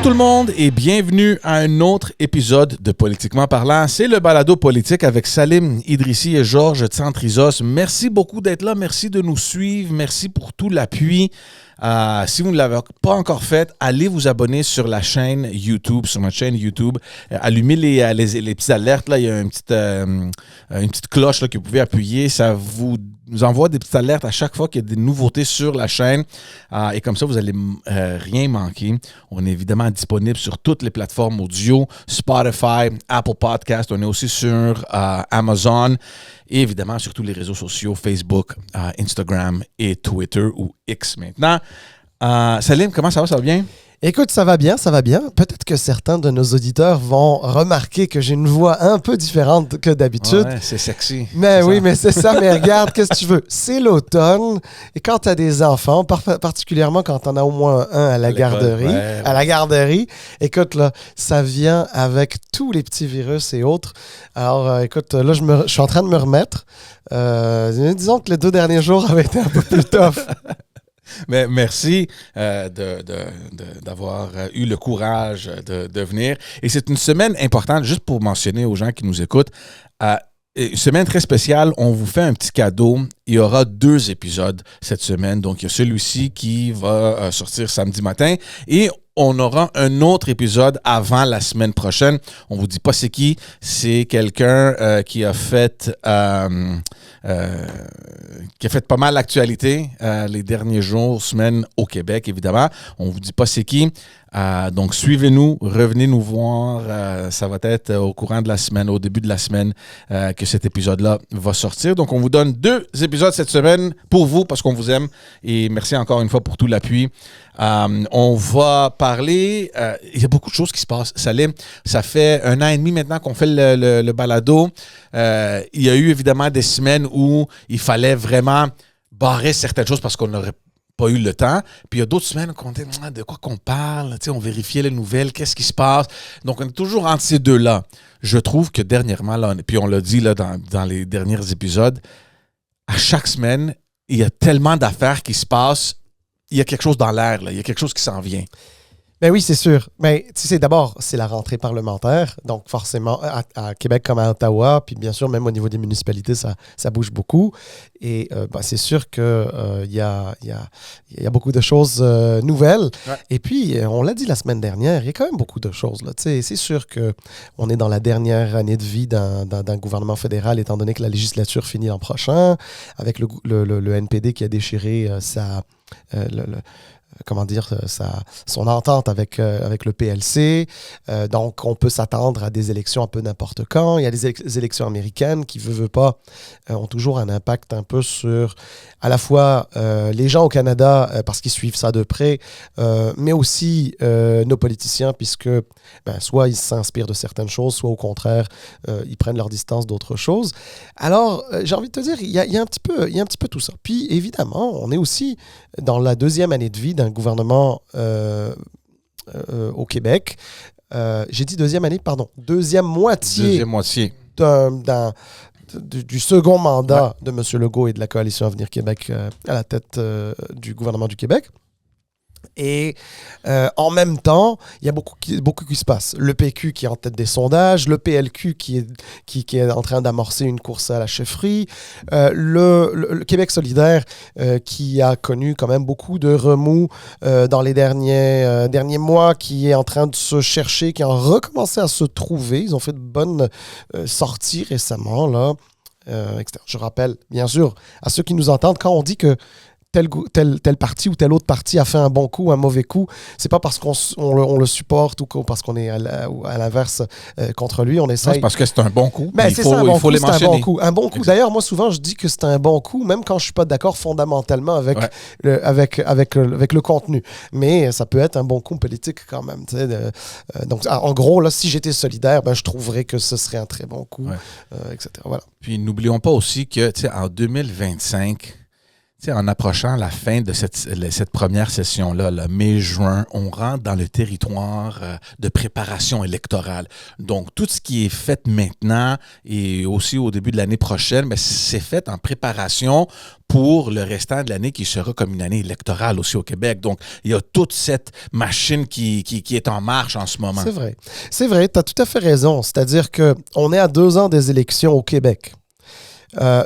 tout le monde et bienvenue à un autre épisode de Politiquement parlant. C'est le balado politique avec Salim Idrissi et Georges Tsantrizos. Merci beaucoup d'être là, merci de nous suivre, merci pour tout l'appui. Si vous ne l'avez pas encore fait, allez vous abonner sur la chaîne YouTube, sur notre chaîne YouTube. Allumez les petites alertes. Là, il y a une petite cloche là, que vous pouvez appuyer. Ça vous envoie des petites alertes à chaque fois qu'il y a des nouveautés sur la chaîne. Et comme ça, vous n'allez rien manquer. On est évidemment disponible sur toutes les plateformes audio, Spotify, Apple Podcast. On est aussi sur Amazon. Et évidemment, sur tous les réseaux sociaux, Facebook, Instagram et Twitter ou X maintenant. Salim, comment ça va? Ça va bien? Écoute, ça va bien, ça va bien. Peut-être que certains de nos auditeurs vont remarquer que j'ai une voix un peu différente que d'habitude. Ouais, c'est sexy. Mais oui, mais c'est ça. Mais regarde, qu'est-ce que tu veux? C'est l'automne. Et quand tu as des enfants, particulièrement quand tu en as au moins un à la garderie, écoute, là, ça vient avec tous les petits virus et autres. Alors, écoute, là, je suis en train de me remettre. Disons que les 2 derniers jours avaient été un peu plus tough. Mais merci d'avoir eu le courage de venir. Et c'est une semaine importante, juste pour mentionner aux gens qui nous écoutent. Une semaine très spéciale, on vous fait un petit cadeau. Il y aura 2 épisodes cette semaine. Donc, il y a celui-ci qui va sortir samedi matin et on aura un autre épisode avant la semaine prochaine. On vous dit pas c'est qui. C'est quelqu'un qui a fait pas mal l'actualité les derniers jours, semaines au Québec, évidemment. On vous dit pas c'est qui. Donc, suivez-nous, revenez nous voir. Ça va être au courant de la semaine, au début de la semaine, que cet épisode-là va sortir. Donc, on vous donne 2 épisodes cette semaine pour vous, parce qu'on vous aime. Et merci encore une fois pour tout l'appui. On va parler... il y a beaucoup de choses qui se passent. Salim, ça fait 1 an et demi maintenant qu'on fait le balado. Il y a eu évidemment des semaines où il fallait vraiment barrer certaines choses parce qu'on n'aurait pas eu le temps. Puis il y a d'autres semaines qu'on dit de quoi qu'on parle, on vérifiait les nouvelles, qu'est-ce qui se passe. Donc on est toujours entre ces deux-là. Je trouve que dernièrement, là, puis on l'a dit là, dans les derniers épisodes, à chaque semaine, il y a tellement d'affaires qui se passent. Il y a quelque chose dans l'air, là. Il y a quelque chose qui s'en vient. Ben oui, c'est sûr. Mais tu sais, d'abord, c'est la rentrée parlementaire. Donc, forcément, à Québec comme à Ottawa, puis bien sûr, même au niveau des municipalités, ça bouge beaucoup. Et c'est sûr qu'il y a beaucoup de choses nouvelles. Ouais. Et puis, on l'a dit la semaine dernière, il y a quand même beaucoup de choses. Là. C'est sûr qu'on est dans la dernière année de vie d'un gouvernement fédéral, étant donné que la législature finit l'an prochain, avec le NPD qui a déchiré son entente avec le PLC. Donc, on peut s'attendre à des élections un peu n'importe quand. Il y a des élections américaines qui, veut pas, ont toujours un impact un peu sur, à la fois, les gens au Canada, parce qu'ils suivent ça de près, mais aussi nos politiciens, puisque soit ils s'inspirent de certaines choses, soit au contraire, ils prennent leur distance d'autres choses. Alors, j'ai envie de te dire, il y a un petit peu tout ça. Puis, évidemment, on est aussi dans la 2e année de vie d'un gouvernement au Québec. J'ai dit 2e année, pardon. 2e moitié. 2e moitié. Du second mandat de M. Legault et de la Coalition Avenir Québec à la tête du gouvernement du Québec. Et en même temps, il y a beaucoup qui se passe. Le PQ qui est en tête des sondages, le PLQ qui est en train d'amorcer une course à la chefferie, le Québec solidaire qui a connu quand même beaucoup de remous dans les derniers mois, qui est en train de se chercher, qui a recommencé à se trouver. Ils ont fait de bonnes sorties récemment, là. Je rappelle, bien sûr, à ceux qui nous entendent, quand on dit que tel parti ou tel autre parti a fait un bon coup, un mauvais coup, c'est pas parce qu'on le supporte ou parce qu'on est à l'inverse contre lui, on essaie... C'est parce que c'est un bon coup, mais il faut les mentionner. Un bon coup. D'ailleurs, moi, souvent, je dis que c'est un bon coup, même quand je suis pas d'accord fondamentalement avec le contenu. Mais ça peut être un bon coup politique quand même. Donc, en gros, là, si j'étais solidaire, je trouverais que ce serait un très bon coup, etc. Voilà. Puis, n'oublions pas aussi que, en 2025... en approchant la fin de cette première session-là, là, mai-juin, on rentre dans le territoire de préparation électorale. Donc, tout ce qui est fait maintenant et aussi au début de l'année prochaine, mais c'est fait en préparation pour le restant de l'année qui sera comme une année électorale aussi au Québec. Donc, il y a toute cette machine qui est en marche en ce moment. C'est vrai. C'est vrai, tu as tout à fait raison. C'est-à-dire qu'on est à 2 ans des élections au Québec.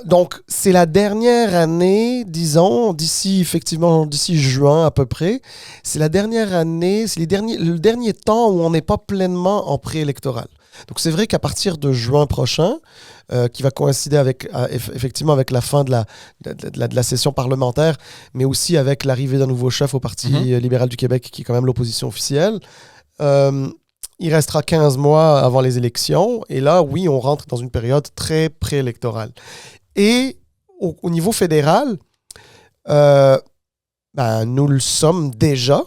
Donc, c'est la dernière année, disons, d'ici juin à peu près. C'est la dernière année, c'est le dernier temps où on n'est pas pleinement en préélectoral. Donc, c'est vrai qu'à partir de juin prochain, qui va coïncider effectivement avec la fin de la session parlementaire, mais aussi avec l'arrivée d'un nouveau chef au Parti libéral du Québec, qui est quand même l'opposition officielle, il restera 15 mois avant les élections. Et là, oui, on rentre dans une période très préélectorale. Et au niveau fédéral, nous le sommes déjà.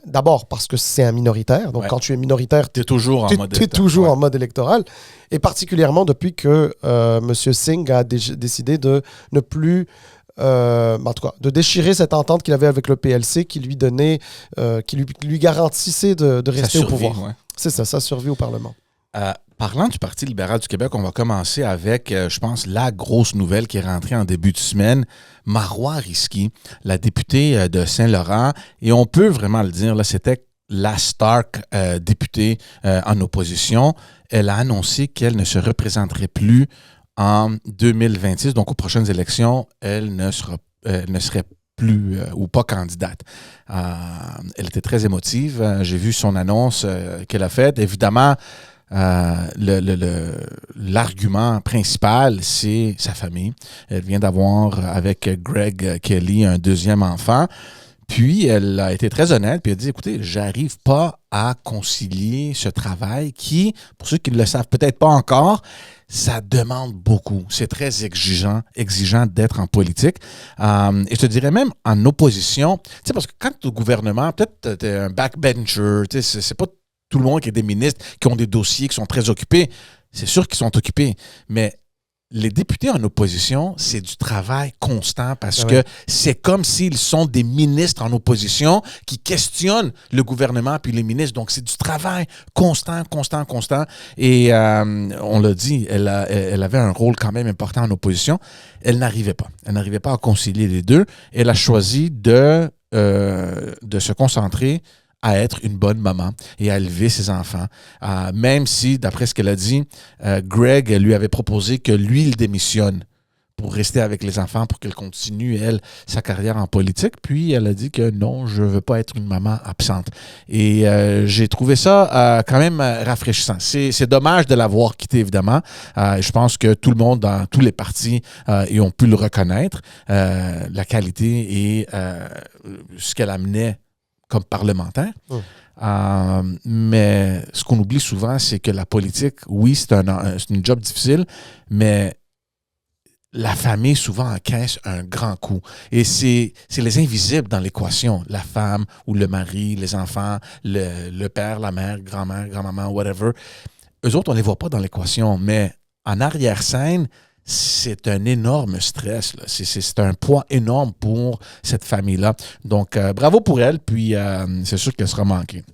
D'abord parce que c'est un minoritaire. Donc, quand tu es minoritaire, tu es toujours en mode électoral. Et particulièrement depuis que M. Singh a décidé de ne plus... en tout cas, de déchirer cette entente qu'il avait avec le PLC qui lui donnait, qui lui garantissait de rester au pouvoir. Ouais. C'est ça, sa survie au Parlement. Parlant du Parti libéral du Québec, on va commencer avec, je pense, la grosse nouvelle qui est rentrée en début de semaine. Marois Risky, la députée de Saint-Laurent, et on peut vraiment le dire, là, c'était la Stark députée en opposition. Elle a annoncé qu'elle ne se représenterait plus en 2026, donc aux prochaines élections, elle ne serait plus ou pas candidate. Elle était très émotive. J'ai vu son annonce qu'elle a faite. Évidemment, l'argument principal, c'est sa famille. Elle vient d'avoir, avec Greg Kelly, un 2e enfant. Puis, elle a été très honnête, puis elle a dit, écoutez, j'arrive pas à concilier ce travail qui, pour ceux qui ne le savent peut-être pas encore, ça demande beaucoup. C'est très exigeant d'être en politique. Et je te dirais même en opposition, tu sais, parce que quand tu es au gouvernement, peut-être tu es un backbencher, tu sais, c'est pas tout le monde qui est des ministres, qui ont des dossiers, qui sont très occupés. C'est sûr qu'ils sont occupés, mais les députés en opposition, c'est du travail constant parce que c'est comme s'ils sont des ministres en opposition qui questionnent le gouvernement puis les ministres. Donc, c'est du travail constant. Et on l'a dit, elle avait un rôle quand même important en opposition. Elle n'arrivait pas. Elle n'arrivait pas à concilier les deux. Elle a choisi de se concentrer à être une bonne maman et à élever ses enfants. Même si, d'après ce qu'elle a dit, Greg lui avait proposé que lui, il démissionne pour rester avec les enfants, pour qu'elle continue, elle, sa carrière en politique. Puis, elle a dit que non, je ne veux pas être une maman absente. Et j'ai trouvé ça quand même rafraîchissant. C'est dommage de l'avoir quitté, évidemment. Je pense que tout le monde, dans tous les partis, ils ont pu le reconnaître. La qualité et ce qu'elle amenait comme parlementaire. Mais ce qu'on oublie souvent, c'est que la politique, oui, c'est une job difficile, mais la famille souvent encaisse un grand coup. Et c'est les invisibles dans l'équation. La femme ou le mari, les enfants, le père, la mère, grand-mère, grand-maman, whatever. Eux autres, on ne les voit pas dans l'équation, mais en arrière-scène, c'est un énorme stress. Là. C'est un poids énorme pour cette famille-là. Donc, bravo pour elle, puis c'est sûr qu'elle sera manquée.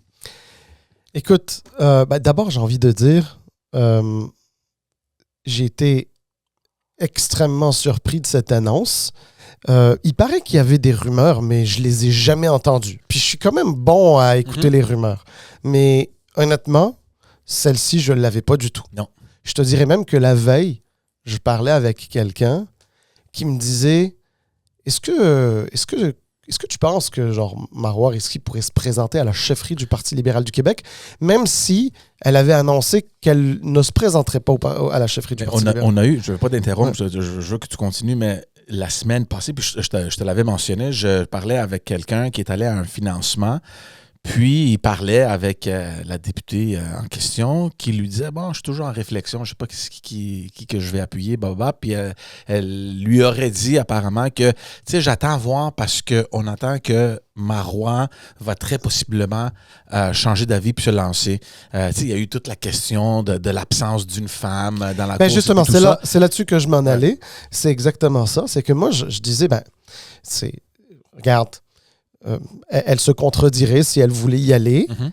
Écoute, d'abord, j'ai envie de dire, j'ai été extrêmement surpris de cette annonce. Il paraît qu'il y avait des rumeurs, mais je les ai jamais entendues. Puis je suis quand même bon à écouter les rumeurs. Mais honnêtement, celle-ci, je ne l'avais pas du tout. Non. Je te dirais même que la veille, je parlais avec quelqu'un qui me disait est-ce que tu penses que genre Marois Risky pourrait se présenter à la chefferie du Parti libéral du Québec, même si elle avait annoncé qu'elle ne se présenterait pas à la chefferie du Parti libéral? On a eu, je ne veux pas t'interrompre, je veux que tu continues, mais la semaine passée, puis je te l'avais mentionné, je parlais avec quelqu'un qui est allé à un financement. Puis, il parlait avec la députée en question qui lui disait « Bon, je suis toujours en réflexion, je ne sais pas qui que je vais appuyer, baba. » Puis, elle lui aurait dit apparemment que, tu sais, j'attends voir parce qu'on entend que Marois va très possiblement changer d'avis puis se lancer. Tu sais, il y a eu toute la question de l'absence d'une femme dans la course. Justement, c'est là-dessus que je m'en allais. C'est exactement ça. C'est que moi, je disais, regarde, elle se contredirait si elle voulait y aller. Mm-hmm.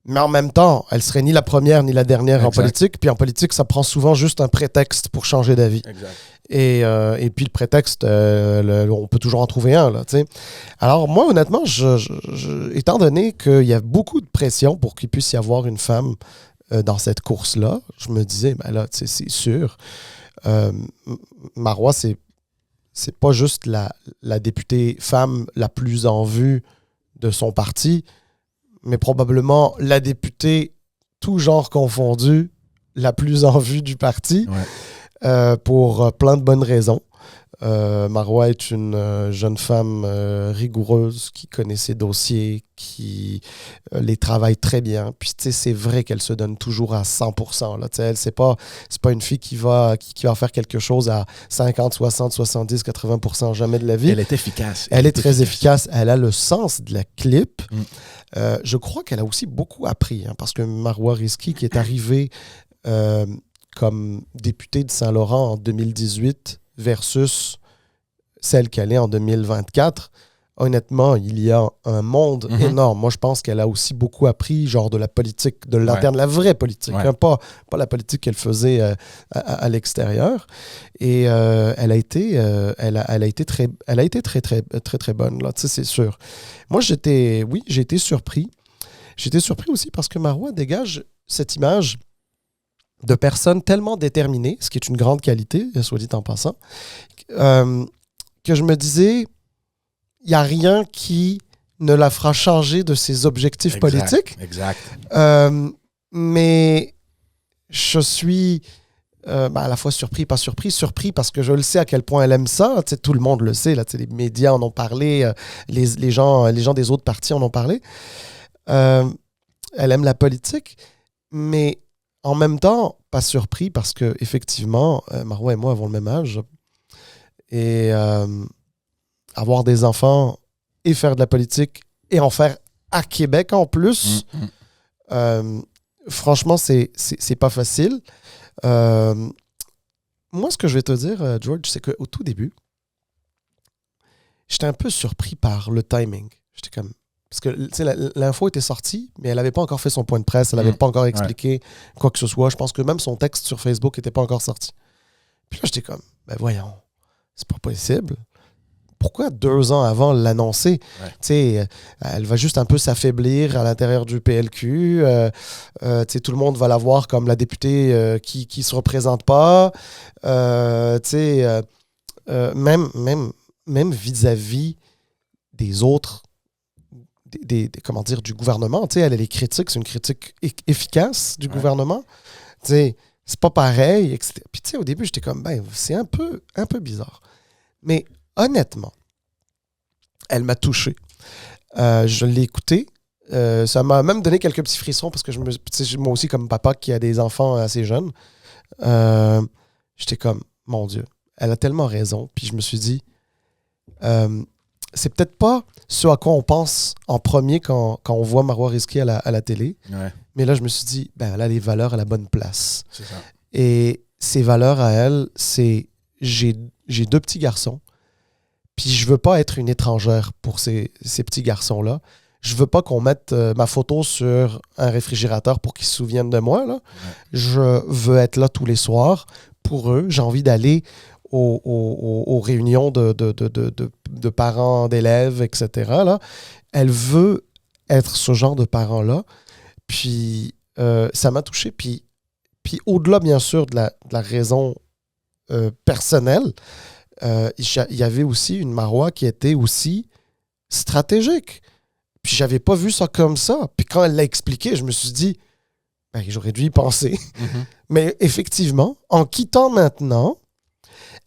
Mais en même temps, elle serait ni la première ni la dernière Exact. en politique. Puis en politique, ça prend souvent juste un prétexte pour changer d'avis. Exact. Et puis le prétexte, on peut toujours en trouver un. Là, t'sais. Alors moi, honnêtement, étant donné qu'il y a beaucoup de pression pour qu'il puisse y avoir une femme dans cette course-là, je me disais, ben là, c'est sûr. Marois, c'est pas juste la députée femme la plus en vue de son parti, mais probablement la députée, tout genre confondu, la plus en vue du parti, pour plein de bonnes raisons. Marois est une jeune femme rigoureuse qui connaît ses dossiers, qui les travaille très bien. Puis, tu sais, c'est vrai qu'elle se donne toujours à 100%. Là. Elle, c'est pas une fille qui va faire quelque chose à 50, 60, 70, 80% jamais de la vie. Elle est efficace. Elle est très efficace. Elle a le sens de la clip. Je crois qu'elle a aussi beaucoup appris, parce que Marois Risky, qui est arrivée comme députée de Saint-Laurent en 2018 versus celle qu'elle est en 2024, honnêtement, il y a un monde énorme. Moi, je pense qu'elle a aussi beaucoup appris, genre de la politique, de l'interne, la vraie politique, pas la politique qu'elle faisait à l'extérieur. Et elle a été très bonne, là, tu sais, c'est sûr. Moi, j'ai été surpris. J'étais surpris aussi parce que Marois dégage cette image de personnes tellement déterminées, ce qui est une grande qualité, soit dit en passant, que je me disais, il n'y a rien qui ne la fera changer de ses objectifs politiques. Exact. Mais je suis à la fois surpris parce que je le sais à quel point elle aime ça. Tu sais, tout le monde le sait, là, tu sais, les médias en ont parlé, les gens des autres partis en ont parlé. Elle aime la politique, mais en même temps, pas surpris parce que effectivement, Marois et moi avons le même âge. Et avoir des enfants et faire de la politique et en faire à Québec en plus, franchement, c'est pas facile. Moi, ce que je vais te dire, George, c'est qu'au tout début, j'étais un peu surpris par le timing. J'étais comme... Parce que l'info était sortie, mais elle n'avait pas encore fait son point de presse, elle n'avait pas encore expliqué quoi que ce soit. Je pense que même son texte sur Facebook n'était pas encore sorti. Puis là, j'étais comme, ben voyons, c'est pas possible. Pourquoi 2 ans avant l'annoncer? Elle va juste un peu s'affaiblir à l'intérieur du PLQ. Tout le monde va la voir comme la députée qui ne se représente pas. Même vis-à-vis des autres, comment dire, du gouvernement. Elle a les critiques, c'est une critique efficace du gouvernement. C'est pas pareil. Etc. Puis au début, j'étais comme, c'est un peu bizarre. Mais honnêtement, elle m'a touché. Je l'ai écouté. Ça m'a même donné quelques petits frissons parce que moi aussi, comme papa qui a des enfants assez jeunes, j'étais comme, mon Dieu, elle a tellement raison. Puis je me suis dit, c'est peut-être pas ce à quoi on pense en premier quand on voit Marois Risky à la télé. Mais là, je me suis dit, elle a les valeurs à la bonne place. C'est ça. Et ses valeurs à elle, c'est j'ai 2 petits garçons. Puis je veux pas être une étrangère pour ces petits garçons-là. Je veux pas qu'on mette ma photo sur un réfrigérateur pour qu'ils se souviennent de moi. Là. Je veux être là tous les soirs pour eux. J'ai envie d'aller aux réunions de parents, d'élèves, etc. Là. Elle veut être ce genre de parent-là. Puis ça m'a touché. Puis au-delà, bien sûr, de la raison personnelle, il y avait aussi une Marois qui était aussi stratégique. Puis j'avais pas vu ça comme ça. Puis quand elle l'a expliqué, je me suis dit, j'aurais dû y penser. Mais effectivement, en quittant maintenant,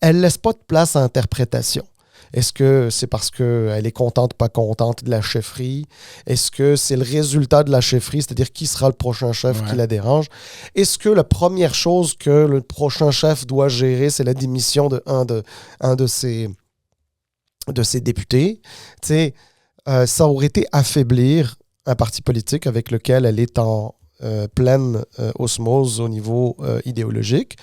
elle laisse pas de place à interprétation. Est-ce que c'est parce qu'elle est contente, pas contente de la chefferie? Est-ce que c'est le résultat de la chefferie, c'est-à-dire qui sera le prochain chef qui la dérange? Est-ce que la première chose que le prochain chef doit gérer, c'est la démission de un de ses députés? Tu sais, ça aurait été affaiblir un parti politique avec lequel elle est en pleine osmose au niveau idéologique.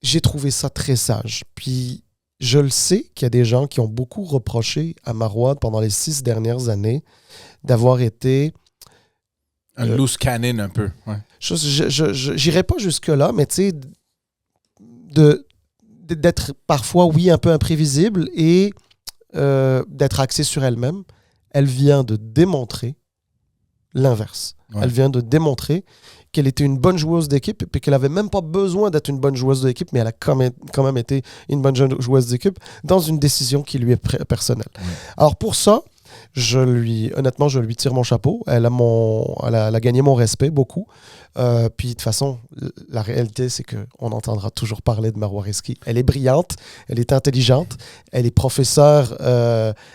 J'ai trouvé ça très sage. Puis, je le sais qu'il y a des gens qui ont beaucoup reproché à Marois pendant les 6 dernières années d'avoir été... un loose cannon un peu. Ouais. Je n'irai pas jusque-là, mais tu sais, d'être parfois, oui, un peu imprévisible et d'être axée sur elle-même. Elle vient de démontrer l'inverse. Ouais. Elle vient de démontrer qu'elle était une bonne joueuse d'équipe et qu'elle n'avait même pas besoin d'être une bonne joueuse d'équipe, mais elle a quand même été une bonne joueuse d'équipe dans une décision qui lui est personnelle. Ouais. Alors pour ça, honnêtement, je lui tire mon chapeau. Elle a gagné mon respect beaucoup. Puis de toute façon, la réalité, c'est qu'on entendra toujours parler de Marois Risky. Elle est brillante, elle est intelligente, elle est professeure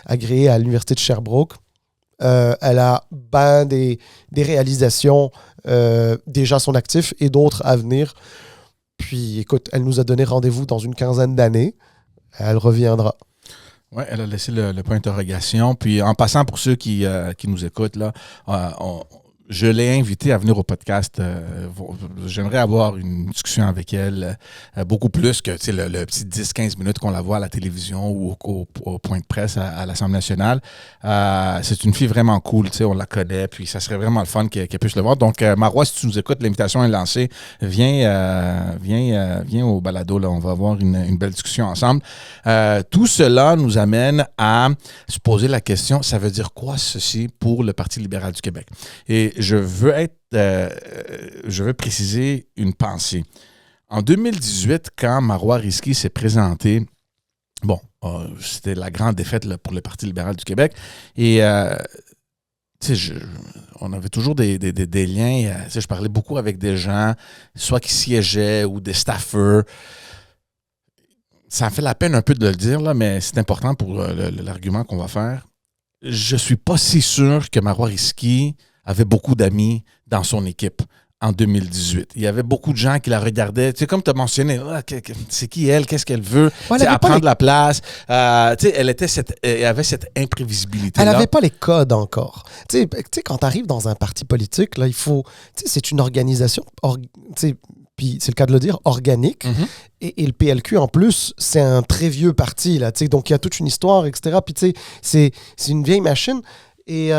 agréée à l'Université de Sherbrooke. Elle a des réalisations déjà à son actif et d'autres à venir. Puis écoute, elle nous a donné rendez-vous dans une 15aine d'années. Elle reviendra. Oui, elle a laissé le point d'interrogation. Puis en passant, pour ceux qui nous écoutent, là, je l'ai invitée à venir au podcast. J'aimerais avoir une discussion avec elle beaucoup plus que le petit 10-15 minutes qu'on la voit à la télévision ou au point de presse à l'Assemblée nationale. C'est une fille vraiment cool, on la connaît, puis ça serait vraiment le fun qu'elle puisse le voir. Donc, Marois, si tu nous écoutes, l'invitation est lancée. Viens au balado, là, on va avoir une belle discussion ensemble. Tout cela nous amène à se poser la question, ça veut dire quoi ceci pour le Parti libéral du Québec? Et je veux préciser une pensée. En 2018, quand Marois Risky s'est présenté, c'était la grande défaite là, pour le Parti libéral du Québec. Et on avait toujours des liens. Je parlais beaucoup avec des gens, soit qui siégeaient ou des staffers. Ça me fait la peine un peu de le dire, là, mais c'est important pour l'argument qu'on va faire. Je ne suis pas si sûr que Marois Risky avait beaucoup d'amis dans son équipe en 2018. Il y avait beaucoup de gens qui la regardaient. Tu sais, comme tu as mentionné, c'est qui elle? Qu'est-ce qu'elle veut? Elle prendre la place. Elle avait cette imprévisibilité-là. Elle n'avait pas les codes encore. Tu sais, quand tu arrives dans un parti politique, là, il faut... C'est une organisation... Puis c'est le cas de le dire, organique. Mm-hmm. Et le PLQ, en plus, c'est un très vieux parti. Là, donc, il y a toute une histoire, etc. Puis, tu sais, c'est une vieille machine. Et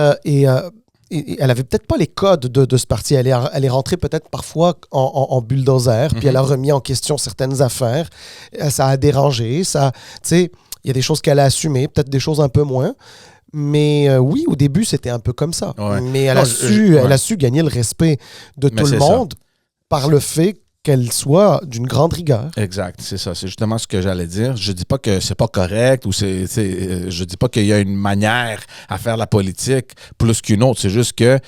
elle avait peut-être pas les codes de ce parti. Elle est rentrée peut-être parfois en bulldozer, puis elle a remis en question certaines affaires. Ça a dérangé. Il y a des choses qu'elle a assumées, peut-être des choses un peu moins. Mais oui, au début, c'était un peu comme ça. Ouais. Mais elle a su gagner le respect de tout le monde par le fait qu'elle soit d'une grande rigueur. Exact, c'est ça. C'est justement ce que j'allais dire. Je dis pas que c'est pas correct ou je dis pas qu'il y a une manière à faire la politique plus qu'une autre. C'est juste que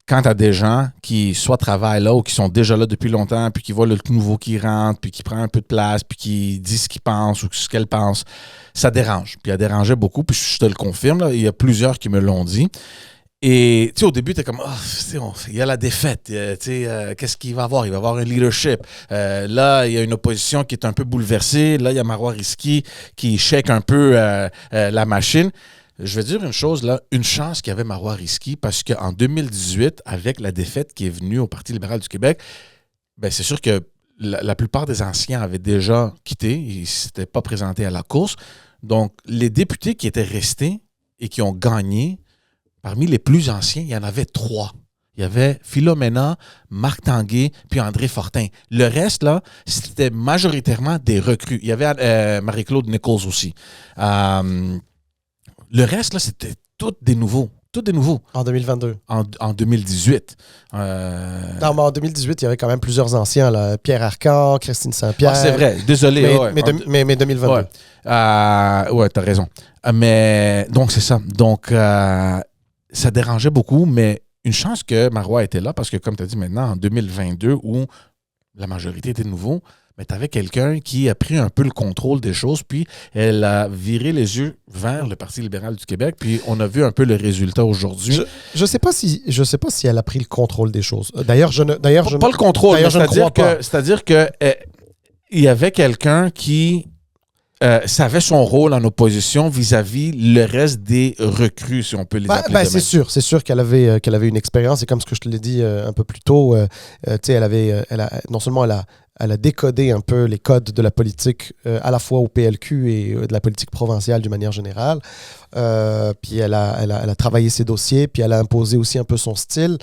quand tu as des gens qui soit travaillent là ou qui sont déjà là depuis longtemps, puis qui voient le nouveau qui rentre, puis qui prend un peu de place, puis qui dit ce qu'il pense ou ce qu'elle pense, ça dérange. Puis elle dérangeait beaucoup, puis je te le confirme, là, il y a plusieurs qui me l'ont dit. Et au début, tu es comme, il y a la défaite, qu'est-ce qu'il va avoir? Il va avoir un leadership. Là, il y a une opposition qui est un peu bouleversée. Là, il y a Marois Risky qui shake un peu la machine. Je vais dire une chose, là, une chance qu'il y avait Marois Risky, parce qu'en 2018, avec la défaite qui est venue au Parti libéral du Québec, ben c'est sûr que la plupart des anciens avaient déjà quitté, ils ne s'étaient pas présentés à la course. Donc, les députés qui étaient restés et qui ont gagné, parmi les plus anciens, il y en avait 3. Il y avait Philomena, Marc Tanguay, puis André Fortin. Le reste, là, c'était majoritairement des recrues. Il y avait Marie-Claude Nichols aussi. Le reste, là, c'était tous des nouveaux. Tous des nouveaux. En 2022. En 2018. Non, mais en 2018, il y avait quand même plusieurs anciens. Là. Pierre Arcan, Christine Saint-Pierre. C'est vrai. Désolé. Mais 2022. Ouais, t'as raison. Mais donc, c'est ça. Donc, ça dérangeait beaucoup, mais une chance que Marois était là, parce que, comme tu as dit maintenant, en 2022, où la majorité était de nouveau, mais tu avais quelqu'un qui a pris un peu le contrôle des choses, puis elle a viré les yeux vers le Parti libéral du Québec, puis on a vu un peu le résultat aujourd'hui. Je sais pas si elle a pris le contrôle des choses. D'ailleurs, Pas le contrôle, d'ailleurs, je ne crois pas. C'est-à-dire que il y avait quelqu'un qui savait son rôle en opposition vis-à-vis le reste des recrues, si on peut les appeler. C'est sûr qu'elle avait une expérience, et comme ce que je te l'ai dit un peu plus tôt, non seulement elle a décodé un peu les codes de la politique, à la fois au PLQ et de la politique provinciale d'une manière générale. Puis elle a travaillé ses dossiers, puis elle a imposé aussi un peu son style.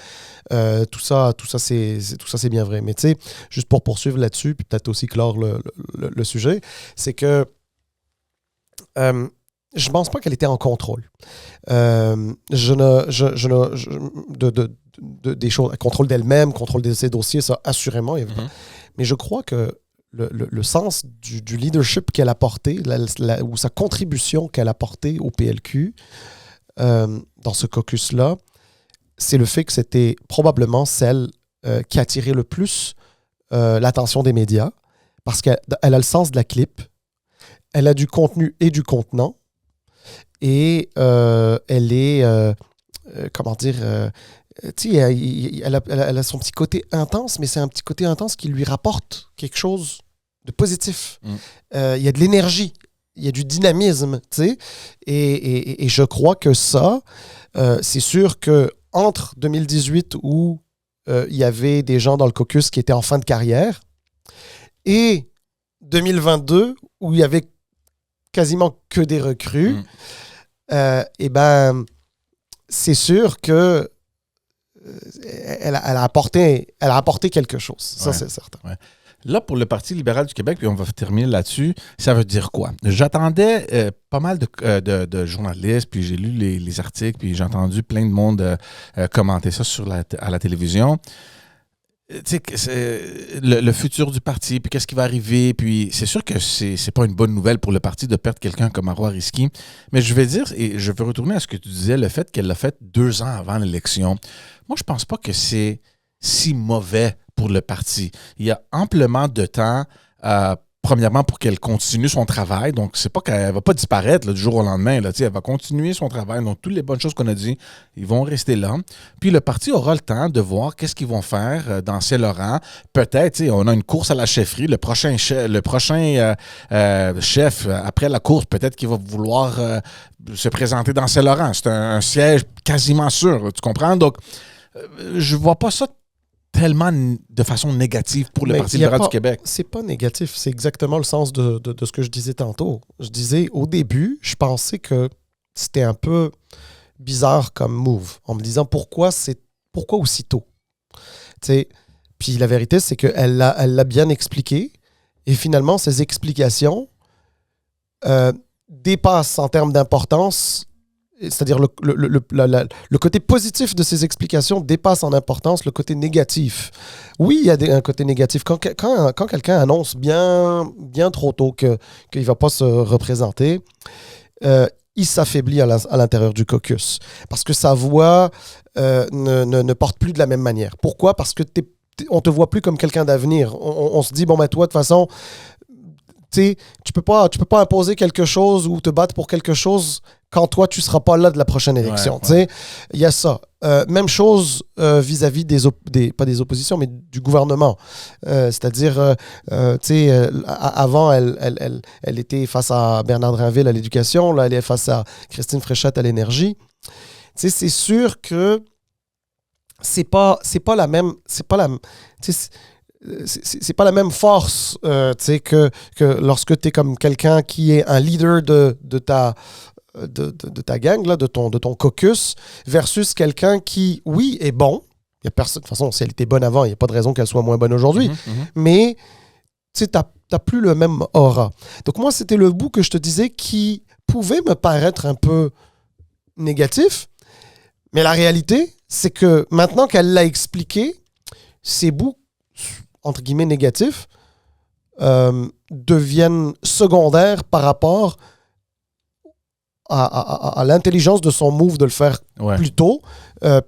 Tout ça, c'est bien vrai. Mais tu sais, juste pour poursuivre là-dessus, puis peut-être aussi clore le sujet, c'est que je ne pense pas qu'elle était en contrôle. Des choses, contrôle d'elle-même, contrôle de ses dossiers, ça, assurément, évidemment. Mais je crois que le sens du leadership qu'elle a porté, ou sa contribution qu'elle a portée au PLQ, dans ce caucus-là, c'est le fait que c'était probablement celle qui a attiré le plus l'attention des médias, parce qu'elle a le sens de la clip, elle a du contenu et du contenant, et elle est, comment dire, tu sais, elle a son petit côté intense, mais c'est un petit côté intense qui lui rapporte quelque chose de positif. Il y a de l'énergie, il y a du dynamisme, tu sais, et je crois que ça, c'est sûr que entre 2018, où il y avait des gens dans le caucus qui étaient en fin de carrière, et 2022, où il y avait quasiment que des recrues, et ben, c'est sûr que elle a apporté quelque chose. Ça, c'est certain. Ouais. Là, pour le Parti libéral du Québec, puis on va terminer là-dessus, ça veut dire quoi? J'attendais pas mal de journalistes, puis j'ai lu les articles, puis j'ai entendu plein de monde commenter ça à la télévision. Tu sais, le futur du parti, puis qu'est-ce qui va arriver, puis c'est sûr que c'est pas une bonne nouvelle pour le parti de perdre quelqu'un comme Marois Risky, mais je vais dire, et je veux retourner à ce que tu disais, le fait qu'elle l'a fait 2 ans avant l'élection. Moi, je pense pas que c'est si mauvais pour le parti. Il y a amplement de temps, premièrement, pour qu'elle continue son travail. Donc, c'est pas qu'elle va pas disparaître là, du jour au lendemain. Là, elle va continuer son travail. Donc, toutes les bonnes choses qu'on a dit, ils vont rester là. Puis, le parti aura le temps de voir qu'est-ce qu'ils vont faire dans Saint-Laurent. Peut-être, on a une course à la chefferie. Le prochain chef, après la course, peut-être qu'il va vouloir se présenter dans Saint-Laurent. C'est un siège quasiment sûr. Tu comprends? Donc, je vois pas ça tellement de façon négative pour le Parti libéral du Québec. C'est pas négatif, c'est exactement le sens de ce que je disais tantôt. Je disais, au début, je pensais que c'était un peu bizarre comme move, en me disant pourquoi aussitôt? T'sais, puis la vérité, c'est qu'elle l'a bien expliqué, et finalement, ces explications dépassent en termes d'importance. C'est-à-dire le côté positif de ces explications dépasse en importance le côté négatif. Oui, il y a un côté négatif. Quand quelqu'un annonce bien trop tôt qu'il ne va pas se représenter, il s'affaiblit à l'intérieur du caucus. Parce que sa voix ne porte plus de la même manière. Pourquoi? Parce que on ne te voit plus comme quelqu'un d'avenir. On se dit, bon, ben toi, de toute façon, tu peux pas imposer quelque chose ou te battre pour quelque chose quand toi, tu ne seras pas là de la prochaine élection. Ouais. Il y a ça. Même chose vis-à-vis pas des oppositions, mais du gouvernement. C'est-à-dire, avant, elle était face à Bernard Drinville à l'éducation, là, elle est face à Christine Fréchette à l'énergie. C'est sûr que c'est pas la même force que lorsque tu es comme quelqu'un qui est un leader de ta gang, là, de ton caucus, versus quelqu'un qui, oui, est bon. Il y a personne, de toute façon, si elle était bonne avant, il n'y a pas de raison qu'elle soit moins bonne aujourd'hui. Mais tu n'as plus le même aura. Donc moi, c'était le bout que je te disais qui pouvait me paraître un peu négatif. Mais la réalité, c'est que maintenant qu'elle l'a expliqué, ces bouts, entre guillemets, négatifs, deviennent secondaires par rapport à l'intelligence de son move de le faire plus tôt,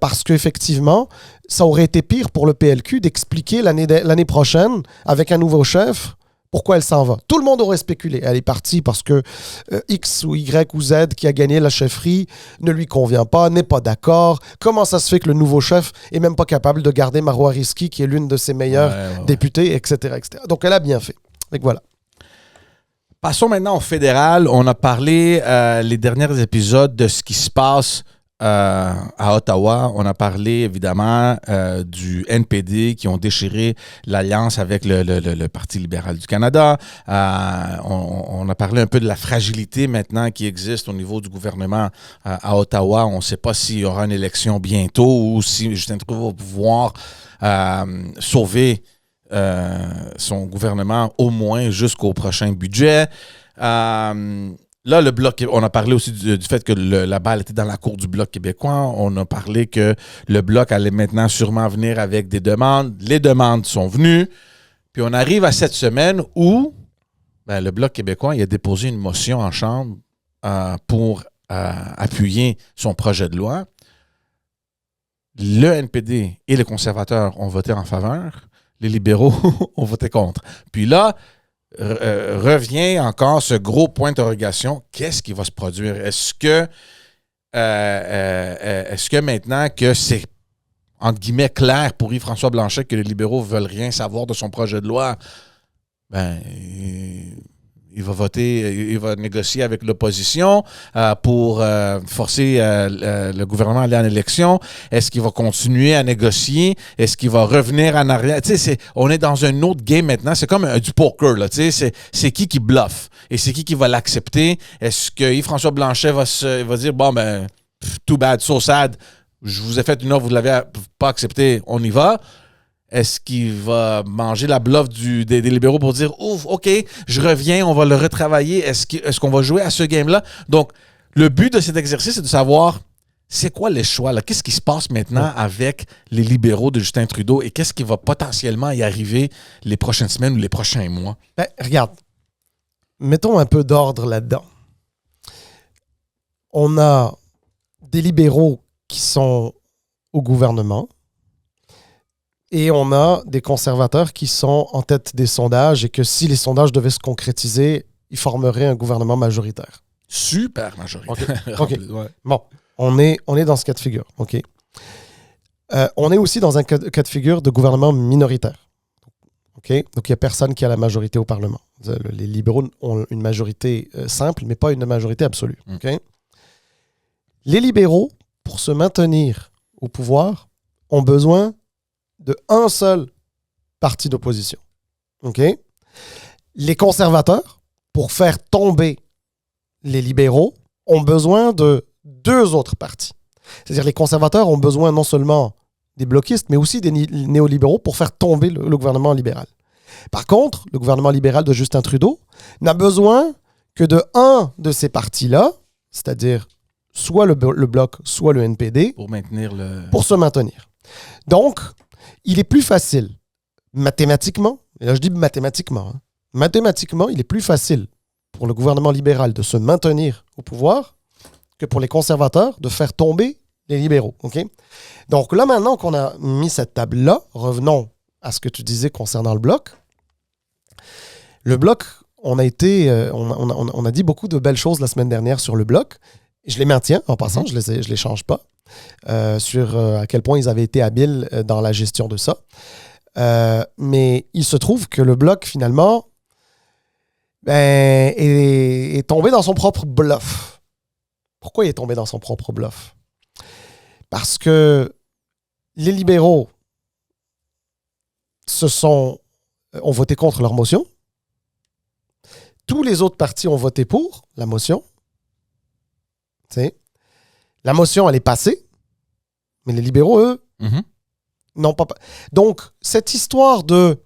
parce qu'effectivement, ça aurait été pire pour le PLQ d'expliquer l'année prochaine, avec un nouveau chef, pourquoi elle s'en va. Tout le monde aurait spéculé. Elle est partie parce que X ou Y ou Z qui a gagné la chefferie ne lui convient pas, n'est pas d'accord. Comment ça se fait que le nouveau chef est même pas capable de garder Marois Risky, qui est l'une de ses meilleures députées, etc., etc. Donc, elle a bien fait. Donc, voilà. Passons maintenant au fédéral. On a parlé les derniers épisodes de ce qui se passe à Ottawa. On a parlé évidemment du NPD qui ont déchiré l'alliance avec le Parti libéral du Canada. On a parlé un peu de la fragilité maintenant qui existe au niveau du gouvernement à Ottawa. On ne sait pas s'il y aura une élection bientôt ou si Justin Trudeau va pouvoir sauver son gouvernement au moins jusqu'au prochain budget. Là, le Bloc, on a parlé aussi du fait que la balle était dans la cour du Bloc québécois. On a parlé que le Bloc allait maintenant sûrement venir avec des demandes. Les demandes sont venues. Puis on arrive à cette semaine où le Bloc québécois il a déposé une motion en Chambre pour appuyer son projet de loi. Le NPD et les conservateurs ont voté en faveur. Les libéraux ont voté contre. Puis là, revient encore ce gros point d'interrogation. Qu'est-ce qui va se produire? Est-ce que maintenant que c'est, entre guillemets, clair pour Yves-François Blanchet que les libéraux ne veulent rien savoir de son projet de loi, il va voter, il va négocier avec l'opposition pour forcer le gouvernement à aller en élection. Est-ce qu'il va continuer à négocier? Est-ce qu'il va revenir en arrière? Tu sais, on est dans un autre game maintenant. C'est comme du poker, là. Tu sais, c'est qui bluffe? Et c'est qui va l'accepter? Est-ce que Yves-François Blanchet va dire, bon, too bad, so sad, je vous ai fait une offre, vous ne l'avez pas accepté, on y va? Est-ce qu'il va manger la bluffe des libéraux pour dire « Ouf, OK, je reviens, on va le retravailler. » Est-ce qu'on va jouer à ce game-là? Donc, le but de cet exercice, c'est de savoir c'est quoi les choix, là? Qu'est-ce qui se passe maintenant avec les libéraux de Justin Trudeau et qu'est-ce qui va potentiellement y arriver les prochaines semaines ou les prochains mois? Regarde, mettons un peu d'ordre là-dedans. On a des libéraux qui sont au gouvernement. Et on a des conservateurs qui sont en tête des sondages et que si les sondages devaient se concrétiser, ils formeraient un gouvernement majoritaire. Super majoritaire. OK. Ouais. Bon, on est dans ce cas de figure. OK. On est aussi dans un cas de figure de gouvernement minoritaire. OK. Donc, il n'y a personne qui a la majorité au Parlement. Les libéraux ont une majorité simple, mais pas une majorité absolue. OK. Les libéraux, pour se maintenir au pouvoir, ont besoin de un seul parti d'opposition. OK? Les conservateurs, pour faire tomber les libéraux, ont besoin de deux autres partis. C'est-à-dire les conservateurs ont besoin non seulement des bloquistes, mais aussi des néolibéraux pour faire tomber le gouvernement libéral. Par contre, le gouvernement libéral de Justin Trudeau n'a besoin que de un de ces partis-là, c'est-à-dire soit le Bloc, soit le NPD, pour se maintenir. Donc, il est plus facile, mathématiquement, et là je dis mathématiquement, mathématiquement, il est plus facile pour le gouvernement libéral de se maintenir au pouvoir que pour les conservateurs de faire tomber les libéraux. Okay? Donc là, maintenant qu'on a mis cette table-là, revenons à ce que tu disais concernant le Bloc. Le Bloc, on a dit beaucoup de belles choses la semaine dernière sur le Bloc. Je les maintiens en passant, je les change pas. Sur à quel point ils avaient été habiles dans la gestion de ça. Mais il se trouve que le Bloc, finalement, est tombé dans son propre bluff. Pourquoi il est tombé dans son propre bluff? Parce que les libéraux ont voté contre leur motion. Tous les autres partis ont voté pour la motion. T'sais. La motion, elle est passée, mais les libéraux, eux, n'ont pas... Donc, cette histoire de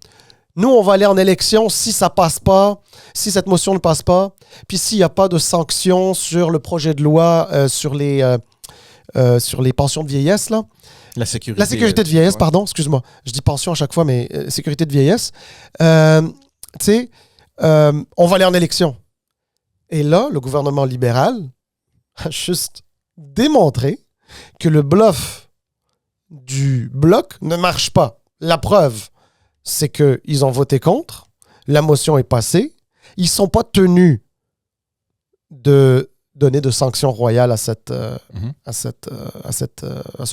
nous, on va aller en élection si ça passe pas, si cette motion ne passe pas, puis s'il n'y a pas de sanctions sur le projet de loi sur les pensions de vieillesse, là. La sécurité de vieillesse, pardon, excuse-moi. Je dis pension à chaque fois, mais sécurité de vieillesse. On va aller en élection. Et là, le gouvernement libéral a juste démontré que le bluff du Bloc ne marche pas. La preuve, c'est qu'ils ont voté contre. la motion est passée. Ils ne sont pas tenus de donner de sanctions royales à ce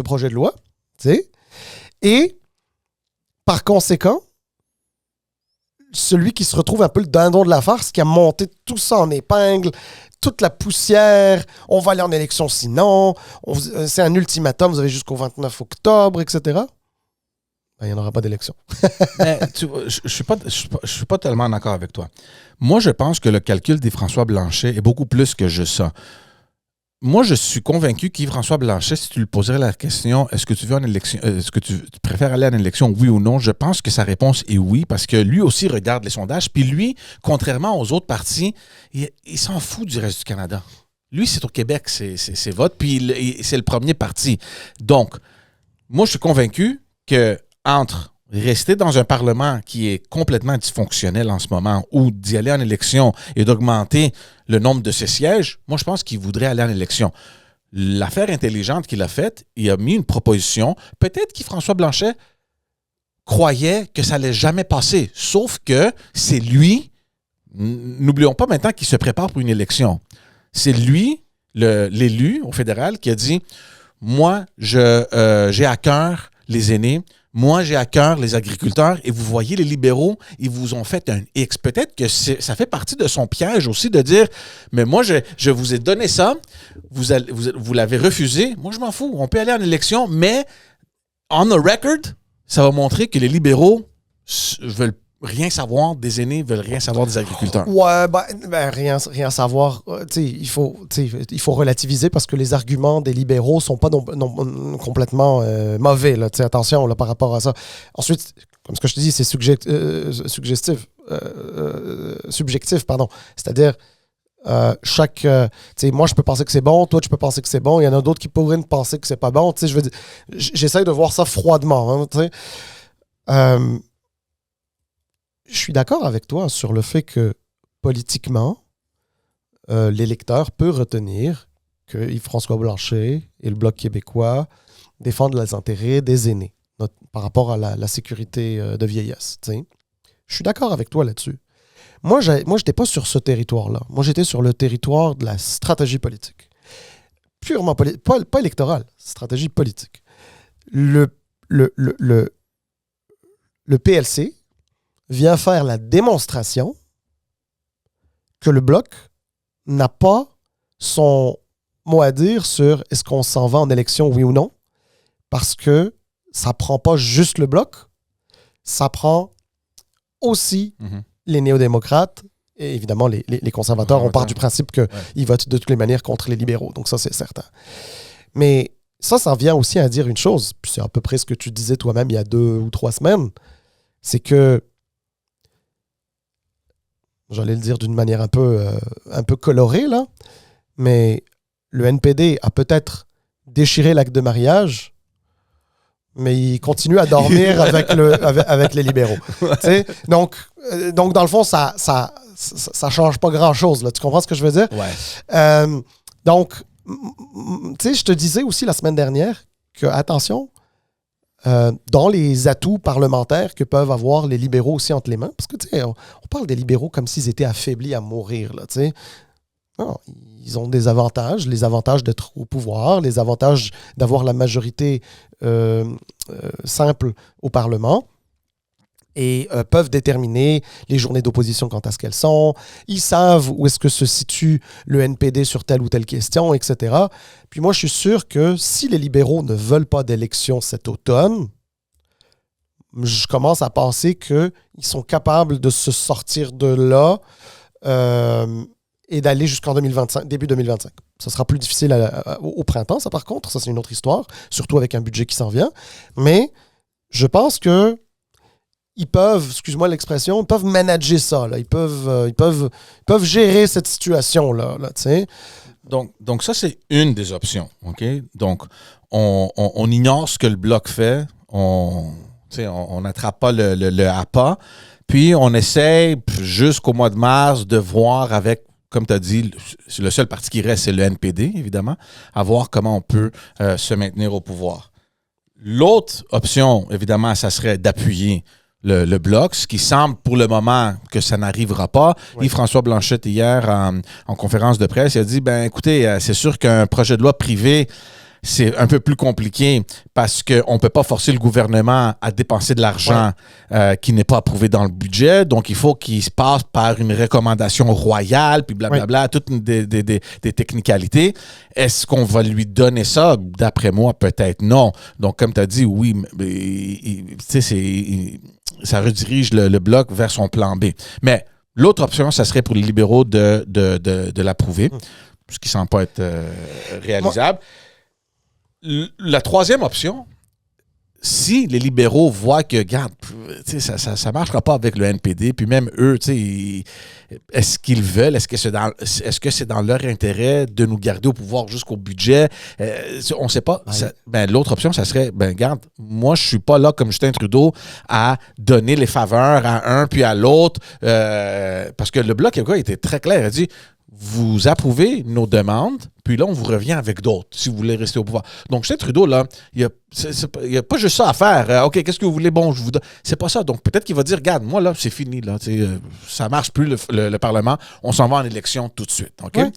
projet de loi. T'sais? Et par conséquent, celui qui se retrouve un peu le dindon de la farce, qui a monté tout ça en épingle, toute la poussière, on va aller en élection sinon, c'est un ultimatum, vous avez jusqu'au 29 octobre, etc. Ben, il n'y en aura pas d'élection. Mais je ne suis pas tellement d'accord avec toi. Moi, je pense que le calcul des François Blanchet est beaucoup plus que juste ça. Moi, je suis convaincu qu'Yves-François Blanchet, si tu lui poserais la question, est-ce que tu veux une élection, est-ce que tu préfères aller à une élection, oui ou non, je pense que sa réponse est oui, parce que lui aussi regarde les sondages, puis lui, contrairement aux autres partis, il s'en fout du reste du Canada. Lui, c'est au Québec, ses votes, puis c'est le premier parti. Donc, moi, je suis convaincu que entre rester dans un Parlement qui est complètement dysfonctionnel en ce moment ou d'y aller en élection et d'augmenter le nombre de ses sièges, moi, je pense qu'il voudrait aller en élection. L'affaire intelligente qu'il a faite, il a mis une proposition. Peut-être que François Blanchet croyait que ça allait jamais passer, sauf que c'est lui, n'oublions pas maintenant qu'il se prépare pour une élection. C'est lui, l'élu au fédéral, qui a dit « Moi, j'ai à cœur les aînés. Moi, j'ai à cœur les agriculteurs et vous voyez, les libéraux, ils vous ont fait un X. » Peut-être que ça fait partie de son piège aussi de dire « Mais moi, je vous ai donné ça, vous l'avez refusé. Moi, je m'en fous. On peut aller en élection, mais on the record, ça va montrer que les libéraux veulent rien savoir des aînés, veulent rien savoir des agriculteurs. » Ouais, rien savoir. Il faut relativiser parce que les arguments des libéraux sont pas non complètement mauvais. Là, attention là, par rapport à ça. Ensuite, comme ce que je te dis, c'est subjectif. C'est-à-dire, moi, je peux penser que c'est bon, toi, tu peux penser que c'est bon. Il y en a d'autres qui pourraient penser que c'est pas bon. Je veux dire, j'essaie de voir ça froidement. Je suis d'accord avec toi sur le fait que, politiquement, l'électeur peut retenir que Yves-François Blanchet et le Bloc québécois défendent les intérêts des aînés par rapport à la sécurité de vieillesse. T'sais. Je suis d'accord avec toi là-dessus. Moi, je n'étais pas sur ce territoire-là. Moi, j'étais sur le territoire de la stratégie politique. Purement politique, pas électorale, stratégie politique. Le PLC vient faire la démonstration que le Bloc n'a pas son mot à dire sur est-ce qu'on s'en va en élection, oui ou non, parce que ça prend pas juste le Bloc, ça prend aussi les néo-démocrates et évidemment les conservateurs. On part du principe qu'ils votent de toutes les manières contre les libéraux, donc ça c'est certain. Mais ça vient aussi à dire une chose, puis c'est à peu près ce que tu disais toi-même il y a 2 ou 3 semaines, c'est que j'allais le dire d'une manière un peu colorée, là, mais le NPD a peut-être déchiré l'acte de mariage, mais il continue à dormir avec les libéraux. Donc, dans le fond, ça change pas grand-chose. Là. Tu comprends ce que je veux dire? Ouais. Donc, je te disais aussi la semaine dernière que, attention, dans les atouts parlementaires que peuvent avoir les libéraux aussi entre les mains. Parce que, tu sais, on parle des libéraux comme s'ils étaient affaiblis à mourir, là, tu sais. Non, ils ont des avantages, les avantages d'être au pouvoir, les avantages d'avoir la majorité simple au Parlement et peuvent déterminer les journées d'opposition quant à ce qu'elles sont. Ils savent où est-ce que se situe le NPD sur telle ou telle question, etc. Puis moi, je suis sûr que si les libéraux ne veulent pas d'élection cet automne, je commence à penser qu'ils sont capables de se sortir de là et d'aller jusqu'en 2025, début 2025. Ça sera plus difficile au printemps, ça par contre, ça c'est une autre histoire, surtout avec un budget qui s'en vient. Mais je pense que ils peuvent, excuse-moi l'expression, ils peuvent manager ça. Là. Ils peuvent gérer cette situation-là. Là, donc, ça, c'est une des options. Okay? Donc, on ignore ce que le Bloc fait. On n'attrape pas le appât. Puis, on essaie jusqu'au mois de mars de voir avec, comme tu as dit, le seul parti qui reste, c'est le NPD, évidemment, à voir comment on peut se maintenir au pouvoir. L'autre option, évidemment, ça serait d'appuyer le Bloc, ce qui semble pour le moment que ça n'arrivera pas. Oui. Yves-François Blanchet, hier, en conférence de presse, il a dit, ben écoutez, c'est sûr qu'un projet de loi privé, c'est un peu plus compliqué parce qu'on ne peut pas forcer le gouvernement à dépenser de l'argent qui n'est pas approuvé dans le budget. Donc, il faut qu'il se passe par une recommandation royale, puis blablabla, toutes des technicalités. Est-ce qu'on va lui donner ça? D'après moi, peut-être non. Donc, comme tu as dit, oui, tu sais, ça redirige le Bloc vers son plan B. Mais l'autre option, ça serait pour les libéraux de l'approuver, ce qui ne semble pas être réalisable. La troisième option, si les libéraux voient que, regarde, ça ne marchera pas avec le NPD, puis même eux, est-ce qu'ils veulent, est-ce que c'est dans leur intérêt de nous garder au pouvoir jusqu'au budget? On ne sait pas. L'autre option, ça serait, regarde, moi, je ne suis pas là comme Justin Trudeau à donner les faveurs à un puis à l'autre, parce que le Bloc québécois était très clair. Il a dit, vous approuvez nos demandes, puis là, on vous revient avec d'autres, si vous voulez rester au pouvoir. Donc, Justin Trudeau, là, il n'y a pas juste ça à faire. OK, qu'est-ce que vous voulez? Bon, je vous donne. C'est pas ça. Donc, peut-être qu'il va dire, regarde, moi, là, c'est fini. Là, ça marche plus, le Parlement. On s'en va en élection tout de suite. OK? Oui.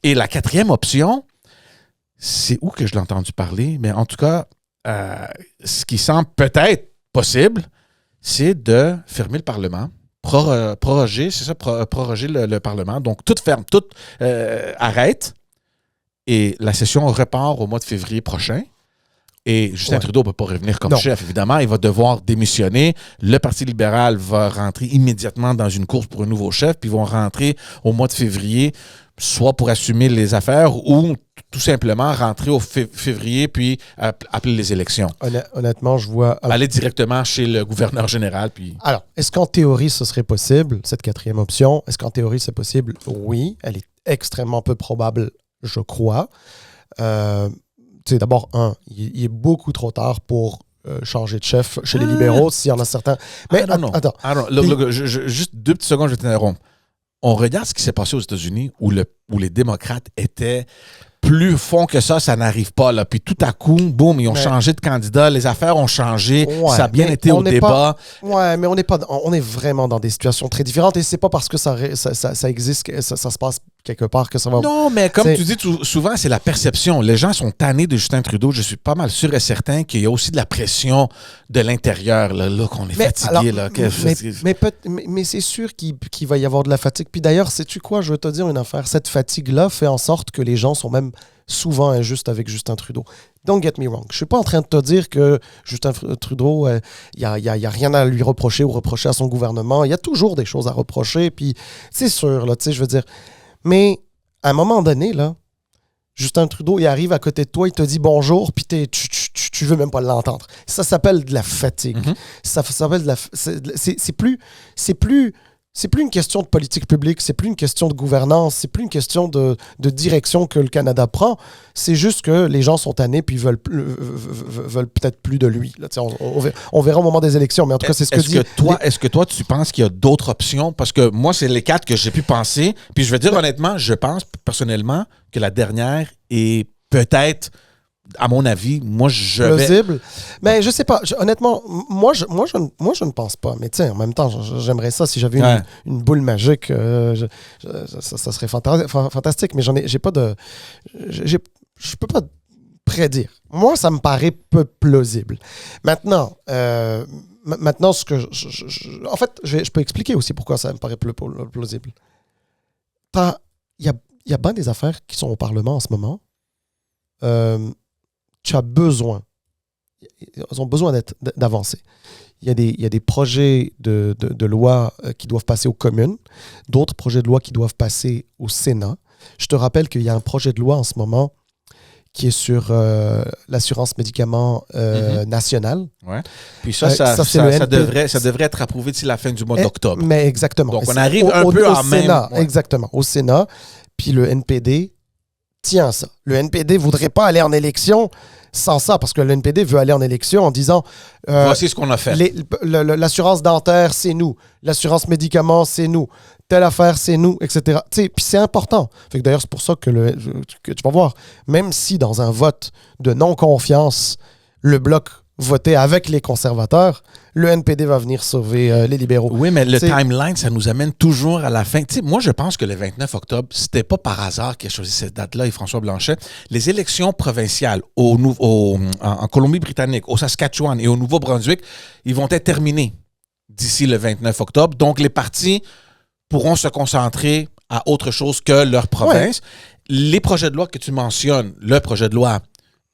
Et la quatrième option, c'est où que je l'ai entendu parler? Mais en tout cas, ce qui semble peut-être possible, c'est de fermer le Parlement. Proroger, c'est ça, proroger le Parlement. Donc, tout ferme, tout arrête. Et la session repart au mois de février prochain. Et Justin Trudeau ne peut pas revenir comme chef, évidemment. Il va devoir démissionner. Le Parti libéral va rentrer immédiatement dans une course pour un nouveau chef, puis ils vont rentrer au mois de février, soit pour assumer les affaires ou tout simplement rentrer au février puis appeler les élections. Honnêtement, je vois... Aller directement chez le gouverneur général. Puis... Alors, est-ce qu'en théorie, ce serait possible, cette quatrième option? Est-ce qu'en théorie, c'est possible? Oui. Elle est extrêmement peu probable, je crois. D'abord, il est beaucoup trop tard pour changer de chef chez les libéraux, s'il y en a certains. Mais attends. Juste 2 petites secondes, je vais t'interrompre. On regarde ce qui s'est passé aux États-Unis où les démocrates étaient plus fonds que ça n'arrive pas. Là. Puis tout à coup, boum, ils ont changé de candidat, les affaires ont changé, ça a bien été au débat. Mais on est vraiment dans des situations très différentes et c'est pas parce que ça existe, que ça se passe quelque part que ça va... Non, mais comme tu dis, souvent, c'est la perception. Les gens sont tannés de Justin Trudeau. Je suis pas mal sûr et certain qu'il y a aussi de la pression de l'intérieur, là qu'on est fatigué. Mais c'est sûr qu'il va y avoir de la fatigue. Puis d'ailleurs, sais-tu quoi? Je veux te dire une affaire. Cette fatigue-là fait en sorte que les gens sont même souvent injustes avec Justin Trudeau. Don't get me wrong. Je suis pas en train de te dire que Justin Trudeau, y a rien à lui reprocher ou reprocher à son gouvernement. Il y a toujours des choses à reprocher. Puis c'est sûr, là, tu sais, je veux dire... Mais à un moment donné, là, Justin Trudeau, il arrive à côté de toi, il te dit bonjour, puis tu veux même pas l'entendre. Ça s'appelle de la fatigue. Mm-hmm. Ça s'appelle de la... C'est plus une question de politique publique, c'est plus une question de gouvernance, c'est plus une question de direction que le Canada prend. C'est juste que les gens sont tannés puis veulent peut-être plus de lui. Là, on verra au moment des élections, mais en tout cas, c'est ce que dit... Est-ce que toi, tu penses qu'il y a d'autres options? Parce que moi, c'est les 4 que j'ai pu penser. Puis je vais dire honnêtement, je pense personnellement que la dernière est peut-être... À mon avis, moi, plausible. Mais je sais pas. Honnêtement, moi, je ne pense pas. Mais tiens, en même temps, j'aimerais ça. Si j'avais une boule magique, ça serait fantastique. Mais j'ai pas de... Je peux pas prédire. Moi, ça me paraît peu plausible. Maintenant, ce que... En fait, je peux expliquer aussi pourquoi ça me paraît peu plausible. Il y a bien des affaires qui sont au Parlement en ce moment. Tu as besoin, ils ont besoin d'avancer. Il y a des projets de loi qui doivent passer aux communes, d'autres projets de loi qui doivent passer au Sénat. Je te rappelle qu'il y a un projet de loi en ce moment qui est sur l'assurance médicaments nationale. Ouais. Puis ça devrait être approuvé d'ici la fin du mois d'octobre. Mais exactement. Donc on arrive un peu en Sénat, même... Ouais. Exactement, au Sénat. Puis le NPD tient ça. Le NPD ne voudrait pas aller en élection sans ça, parce que le NPD veut aller en élection en disant... voici ce qu'on a fait. L'assurance dentaire, c'est nous. L'assurance médicaments, c'est nous. Telle affaire, c'est nous, etc. Puis c'est important. D'ailleurs, c'est pour ça que tu vas voir, même si dans un vote de non-confiance, le Bloc voter avec les conservateurs, le NPD va venir sauver les libéraux. Oui, mais le timeline, ça nous amène toujours à la fin. Tu sais, moi, je pense que le 29 octobre, c'était pas par hasard qu'il a choisi cette date-là et François Blanchet. Les élections provinciales en Colombie-Britannique, au Saskatchewan et au Nouveau-Brunswick, ils vont être terminés d'ici le 29 octobre. Donc, les partis pourront se concentrer à autre chose que leur province. Ouais. Les projets de loi que tu mentionnes, le projet de loi,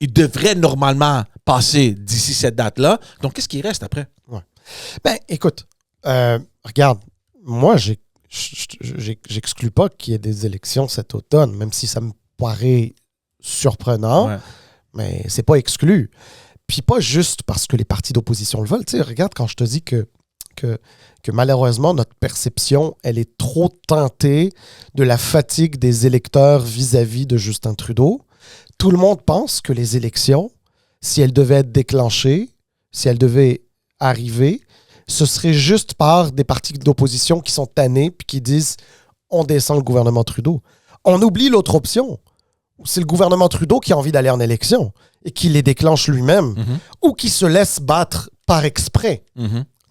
il devrait normalement passer d'ici cette date-là. Donc, qu'est-ce qui reste après? Ouais. Ben, écoute, regarde, moi, j'exclus pas qu'il y ait des élections cet automne, même si ça me paraît surprenant, ouais. Mais c'est pas exclu. Puis pas juste parce que les partis d'opposition le veulent. Tu sais, regarde, quand je te dis que malheureusement, notre perception, elle est trop teintée de la fatigue des électeurs vis-à-vis de Justin Trudeau. Tout le monde pense que les élections, si elles devaient être déclenchées, si elles devaient arriver, ce serait juste par des partis d'opposition qui sont tannés puis qui disent « on descend le gouvernement Trudeau ». On oublie l'autre option. C'est le gouvernement Trudeau qui a envie d'aller en élection et qui les déclenche lui-même ou qui se laisse battre par exprès.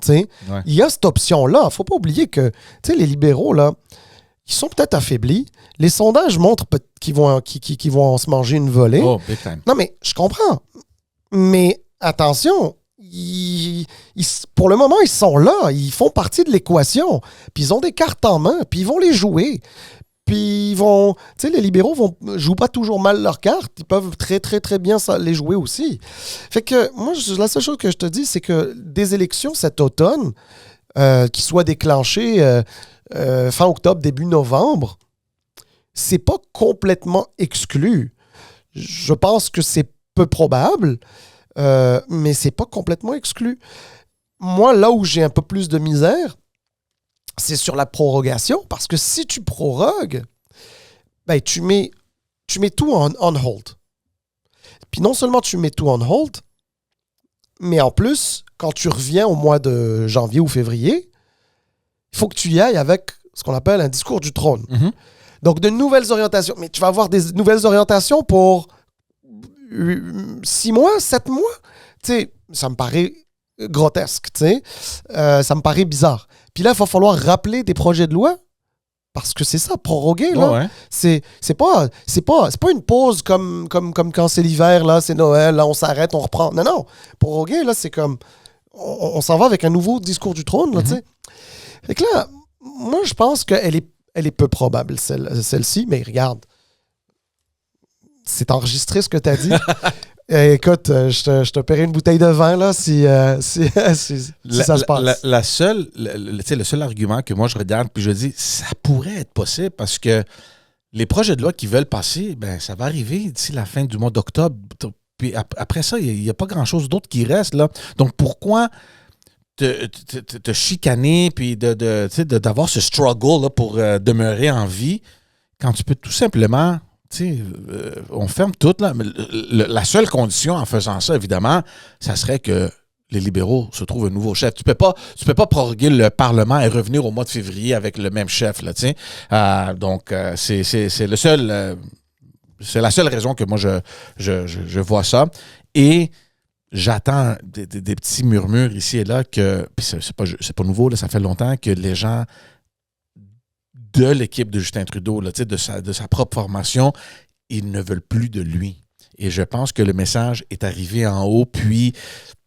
Ouais. Il y a cette option-là. Il ne faut pas oublier que les libéraux, là, ils sont peut-être affaiblis. Les sondages montrent qu'ils vont se manger une volée. Oh, big time. Non, mais je comprends. Mais attention, pour le moment, ils sont là. Ils font partie de l'équation. Puis ils ont des cartes en main. Puis ils vont les jouer. Puis ils vont... Tu sais, les libéraux jouent pas toujours mal leurs cartes. Ils peuvent très, très, très bien les jouer aussi. Fait que moi, la seule chose que je te dis, c'est que des élections cet automne, qui soient déclenchées fin octobre, début novembre, c'est pas complètement exclu. Je pense que c'est peu probable, mais c'est pas complètement exclu. Moi, là où j'ai un peu plus de misère, c'est sur la prorogation, parce que si tu prorogues, ben, tu mets tout on hold. Puis non seulement tu mets tout on hold, mais en plus, quand tu reviens au mois de janvier ou février, il faut que tu y ailles avec ce qu'on appelle un discours du trône. Mm-hmm. Donc, de nouvelles orientations. Mais tu vas avoir des nouvelles orientations pour 6 mois, 7 mois. Tu sais, ça me paraît grotesque, tu sais. Ça me paraît bizarre. Puis là, il va falloir rappeler des projets de loi. Parce que c'est ça, proroguer, là. Oh ouais. C'est pas une pause comme quand c'est l'hiver, là, c'est Noël, là, on s'arrête, on reprend. Non. Proroguer, là, c'est comme... On s'en va avec un nouveau discours du trône, là, tu sais. Fait que là, moi, je pense qu'elle est peu probable, celle-ci, mais regarde, c'est enregistré ce que tu as dit. Écoute, je te paierai une bouteille de vin là, si ça se passe. Le seul argument que moi je regarde puis je dis, ça pourrait être possible parce que les projets de loi qui veulent passer, ben ça va arriver d'ici la fin du mois d'octobre. Puis après ça, il n'y a pas grand-chose d'autre qui reste, là. Donc pourquoi te chicaner puis d'avoir ce struggle là, pour demeurer en vie quand tu peux tout simplement... on ferme tout, là. Mais la seule condition en faisant ça, évidemment, ça serait que les libéraux se trouvent un nouveau chef. Tu peux pas proroguer le Parlement et revenir au mois de février avec le même chef, là, donc, c'est le seul... c'est la seule raison que moi, je vois ça. Et j'attends des petits murmures ici et là que... Puis c'est pas nouveau, là, ça fait longtemps que les gens... de l'équipe de Justin Trudeau, là, de sa propre formation, ils ne veulent plus de lui. Et je pense que le message est arrivé en haut, puis,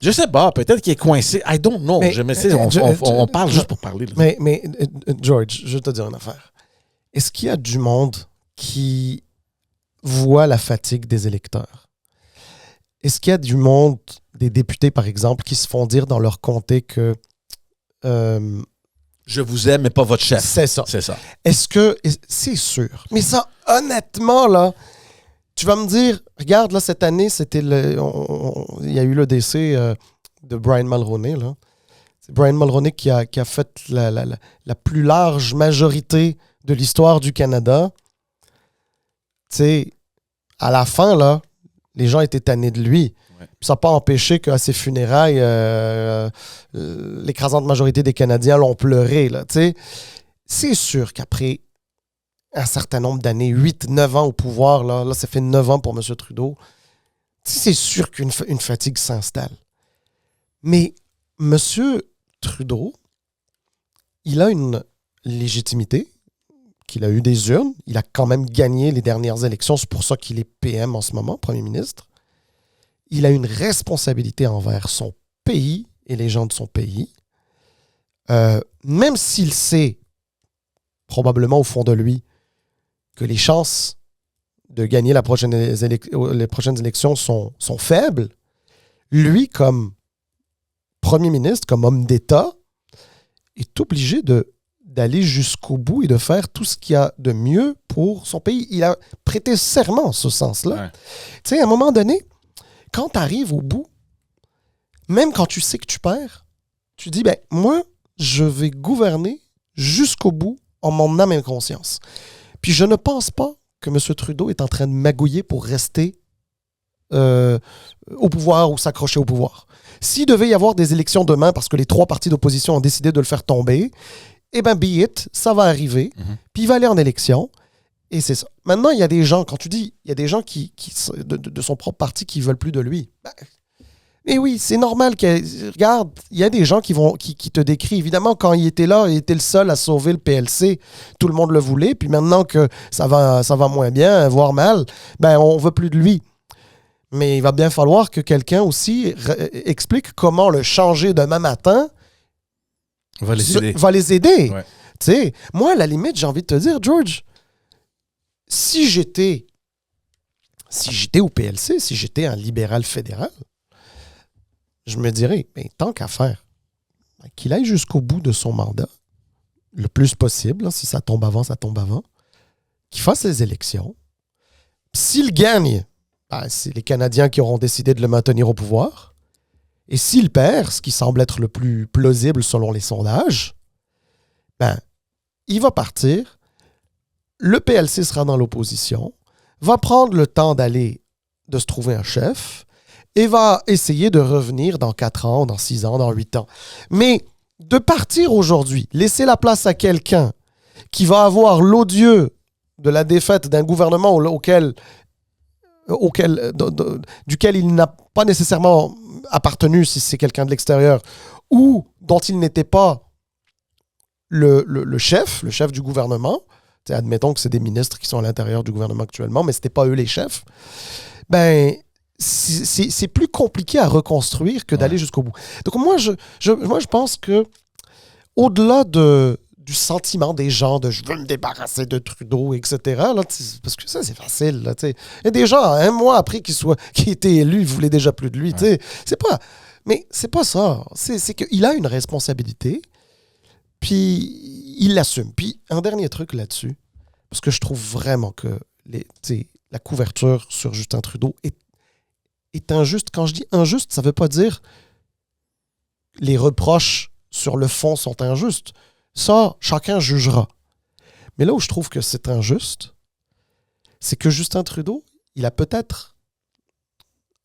je sais pas, peut-être qu'il est coincé. I don't know. On parle juste pour parler. Là. Mais George, je vais te dire une affaire. Est-ce qu'il y a du monde qui voit la fatigue des électeurs? Est-ce qu'il y a du monde, des députés, par exemple, qui se font dire dans leur comté que... je vous aime, mais pas votre chef. C'est ça. C'est ça. Est-ce que... C'est sûr. Mais ça, honnêtement, là, tu vas me dire, regarde, là, cette année, c'était il y a eu le décès de Brian Mulroney, là. C'est Brian Mulroney qui a fait la plus large majorité de l'histoire du Canada. Tu sais, à la fin, là, les gens étaient tannés de lui. Ça n'a pas empêché qu'à ses funérailles, l'écrasante majorité des Canadiens l'ont pleuré. Là, c'est sûr qu'après un certain nombre d'années, 8-9 ans au pouvoir, là, ça fait 9 ans pour M. Trudeau, c'est sûr qu'une fatigue s'installe. Mais M. Trudeau, il a une légitimité qu'il a eu des urnes. Il a quand même gagné les dernières élections. C'est pour ça qu'il est PM en ce moment, Premier ministre. Il a une responsabilité envers son pays et les gens de son pays. Même s'il sait, probablement au fond de lui, que les chances de gagner les prochaines élections sont faibles, lui, comme Premier ministre, comme homme d'État, est obligé d'aller jusqu'au bout et de faire tout ce qu'il y a de mieux pour son pays. Il a prêté serment en ce sens-là. Ouais. Tu sais, à un moment donné, quand tu arrives au bout, même quand tu sais que tu perds, tu dis, ben moi, je vais gouverner jusqu'au bout en mon âme et conscience. Puis je ne pense pas que M. Trudeau est en train de magouiller pour rester au pouvoir ou s'accrocher au pouvoir. S'il devait y avoir des élections demain parce que les 3 partis d'opposition ont décidé de le faire tomber, eh bien, be it, ça va arriver, puis il va aller en élection, et c'est ça. Maintenant, il y a des gens, quand tu dis, il y a des gens de son propre parti qui ne veulent plus de lui. Ben, et oui, c'est normal regarde, il y a des gens qui te décrivent. Évidemment, quand il était là, il était le seul à sauver le PLC. Tout le monde le voulait. Puis maintenant que ça va moins bien, voire mal, ben on veut plus de lui. Mais il va bien falloir que quelqu'un aussi explique comment le changer demain matin va les aider. Ouais. Tu sais, moi, à la limite, j'ai envie de te dire, George, si j'étais au PLC, si j'étais un libéral fédéral, je me dirais, mais tant qu'à faire, qu'il aille jusqu'au bout de son mandat, le plus possible, hein, si ça tombe avant, ça tombe avant, qu'il fasse les élections. S'il gagne, ben, c'est les Canadiens qui auront décidé de le maintenir au pouvoir. Et s'il perd, ce qui semble être le plus plausible selon les sondages, ben, il va partir, le PLC sera dans l'opposition, va prendre le temps de se trouver un chef, et va essayer de revenir dans 4 ans, dans 6 ans, dans 8 ans. Mais de partir aujourd'hui, laisser la place à quelqu'un qui va avoir l'odieux de la défaite d'un gouvernement duquel il n'a pas nécessairement appartenu, si c'est quelqu'un de l'extérieur, ou dont il n'était pas le chef du gouvernement, admettons que c'est des ministres qui sont à l'intérieur du gouvernement actuellement, mais ce n'était pas eux les chefs, ben c'est plus compliqué à reconstruire que d'aller jusqu'au bout. Donc moi, je pense que au-delà du sentiment des gens de « je veux me débarrasser de Trudeau », etc., là, parce que ça, c'est facile. Là, il y a des gens, un mois après qu'il ait été élu, ils voulaient déjà plus de lui. Ouais. Mais c'est pas ça. C'est qu'il a une responsabilité, puis il l'assume. Puis un dernier truc là-dessus, parce que je trouve vraiment que la couverture sur Justin Trudeau est injuste. Quand je dis injuste, ça ne veut pas dire les reproches sur le fond sont injustes. Ça, chacun jugera. Mais là où je trouve que c'est injuste, c'est que Justin Trudeau, il a peut-être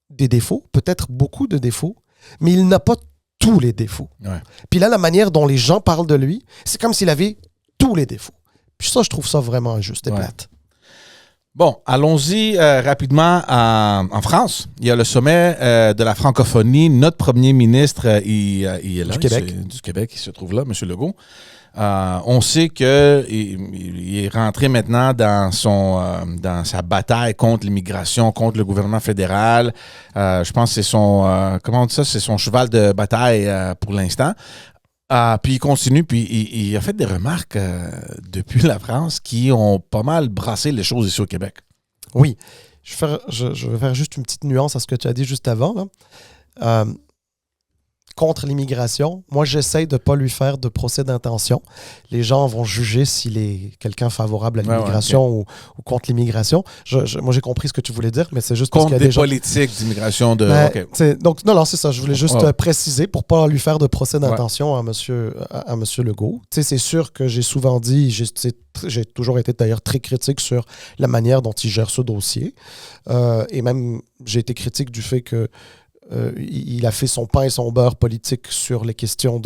des défauts, peut-être beaucoup de défauts, mais il n'a pas tous les défauts. Ouais. Puis là, la manière dont les gens parlent de lui, c'est comme s'il avait tous les défauts. Puis ça, je trouve ça vraiment injuste et plate. Bon, allons-y rapidement en France. Il y a le sommet de la francophonie. Notre premier ministre, il est là. Du Québec, il se trouve là, M. Legault. On sait qu'il est rentré maintenant dans sa bataille contre l'immigration, contre le gouvernement fédéral. Je pense que c'est c'est son cheval de bataille pour l'instant. Puis il continue, puis il a fait des remarques depuis la France qui ont pas mal brassé les choses ici au Québec. Oui. Je vais faire juste une petite nuance à ce que tu as dit juste avant. Contre l'immigration, moi, j'essaie de ne pas lui faire de procès d'intention. Les gens vont juger s'il est quelqu'un favorable à l'immigration ou contre l'immigration. Moi, j'ai compris ce que tu voulais dire, mais c'est juste contre parce qu'il y a des politiques d'immigration. Donc, non, c'est ça. Je voulais juste préciser pour ne pas lui faire de procès d'intention à monsieur Legault. C'est sûr que j'ai souvent dit, j'ai toujours été d'ailleurs très critique sur la manière dont il gère ce dossier. Et même, j'ai été critique du fait que il a fait son pain et son beurre politique sur les questions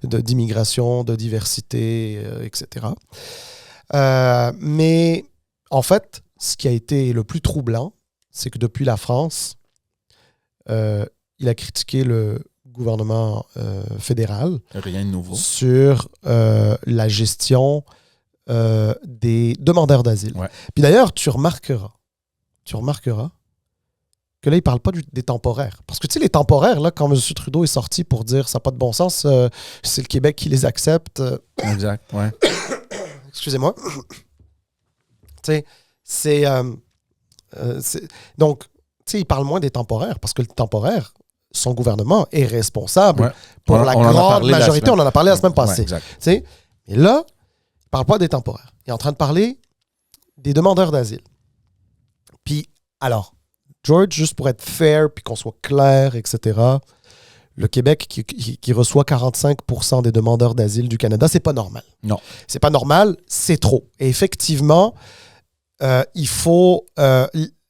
d'immigration, de diversité, etc. Mais en fait, ce qui a été le plus troublant, c'est que depuis la France, il a critiqué le gouvernement fédéral Rien de nouveau. sur la gestion des demandeurs d'asile. Ouais. Puis d'ailleurs, tu remarqueras que là, il ne parle pas des temporaires. Parce que tu sais, les temporaires, là, quand M. Trudeau est sorti pour dire ça n'a pas de bon sens, c'est le Québec qui les accepte. Exact, ouais. Excusez-moi. Tu sais, donc, tu sais, il parle moins des temporaires parce que le temporaire, son gouvernement est responsable pour la grande majorité. On en a parlé la semaine passée. Exact. Tu sais, et là, il ne parle pas des temporaires. Il est en train de parler des demandeurs d'asile. Puis, alors, George, juste pour être fair, puis qu'on soit clair, etc., le Québec qui reçoit 45% des demandeurs d'asile du Canada, c'est pas normal. Non. C'est pas normal, c'est trop. Et effectivement, il faut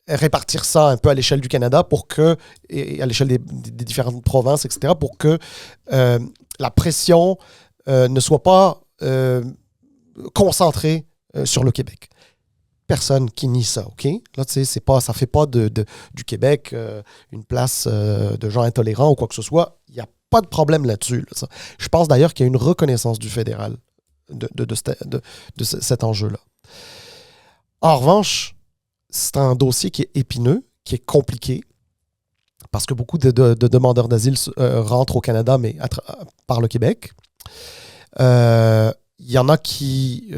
répartir ça un peu à l'échelle du Canada et à l'échelle des différentes provinces, etc., pour que la pression ne soit pas concentrée sur le Québec. Personne qui nie ça, OK? Là, tu sais, ça fait pas du Québec une place de gens intolérants ou quoi que ce soit. Il n'y a pas de problème là-dessus. Là, je pense d'ailleurs qu'il y a une reconnaissance du fédéral de cet enjeu-là. En revanche, c'est un dossier qui est épineux, qui est compliqué, parce que beaucoup de demandeurs d'asile rentrent au Canada, mais par le Québec. Il y en a qui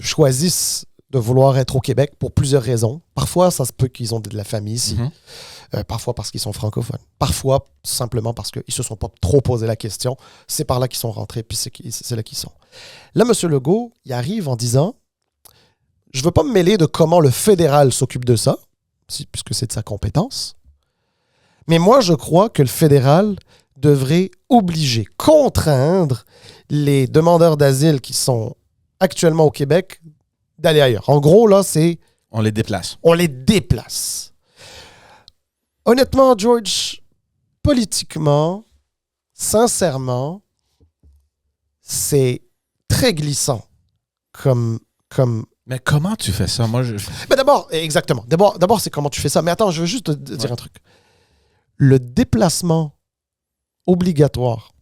choisissent de vouloir être au Québec pour plusieurs raisons. Parfois, ça se peut qu'ils ont de la famille ici. Parfois parce qu'ils sont francophones. Parfois, simplement parce qu'ils ne se sont pas trop posé la question. C'est par là qu'ils sont rentrés, puis c'est là qu'ils sont. Là, M. Legault, il arrive en disant « Je ne veux pas me mêler de comment le fédéral s'occupe de ça, puisque c'est de sa compétence. Mais moi, je crois que le fédéral devrait obliger, contraindre les demandeurs d'asile qui sont actuellement au Québec d'aller ailleurs. En gros, là, c'est... On les déplace. On les déplace. Honnêtement, George, politiquement, sincèrement, c'est très glissant comme... Mais comment tu fais ça? Moi, Mais d'abord, exactement. D'abord, c'est comment tu fais ça. Mais attends, je veux juste te dire un truc. Le déplacement obligatoire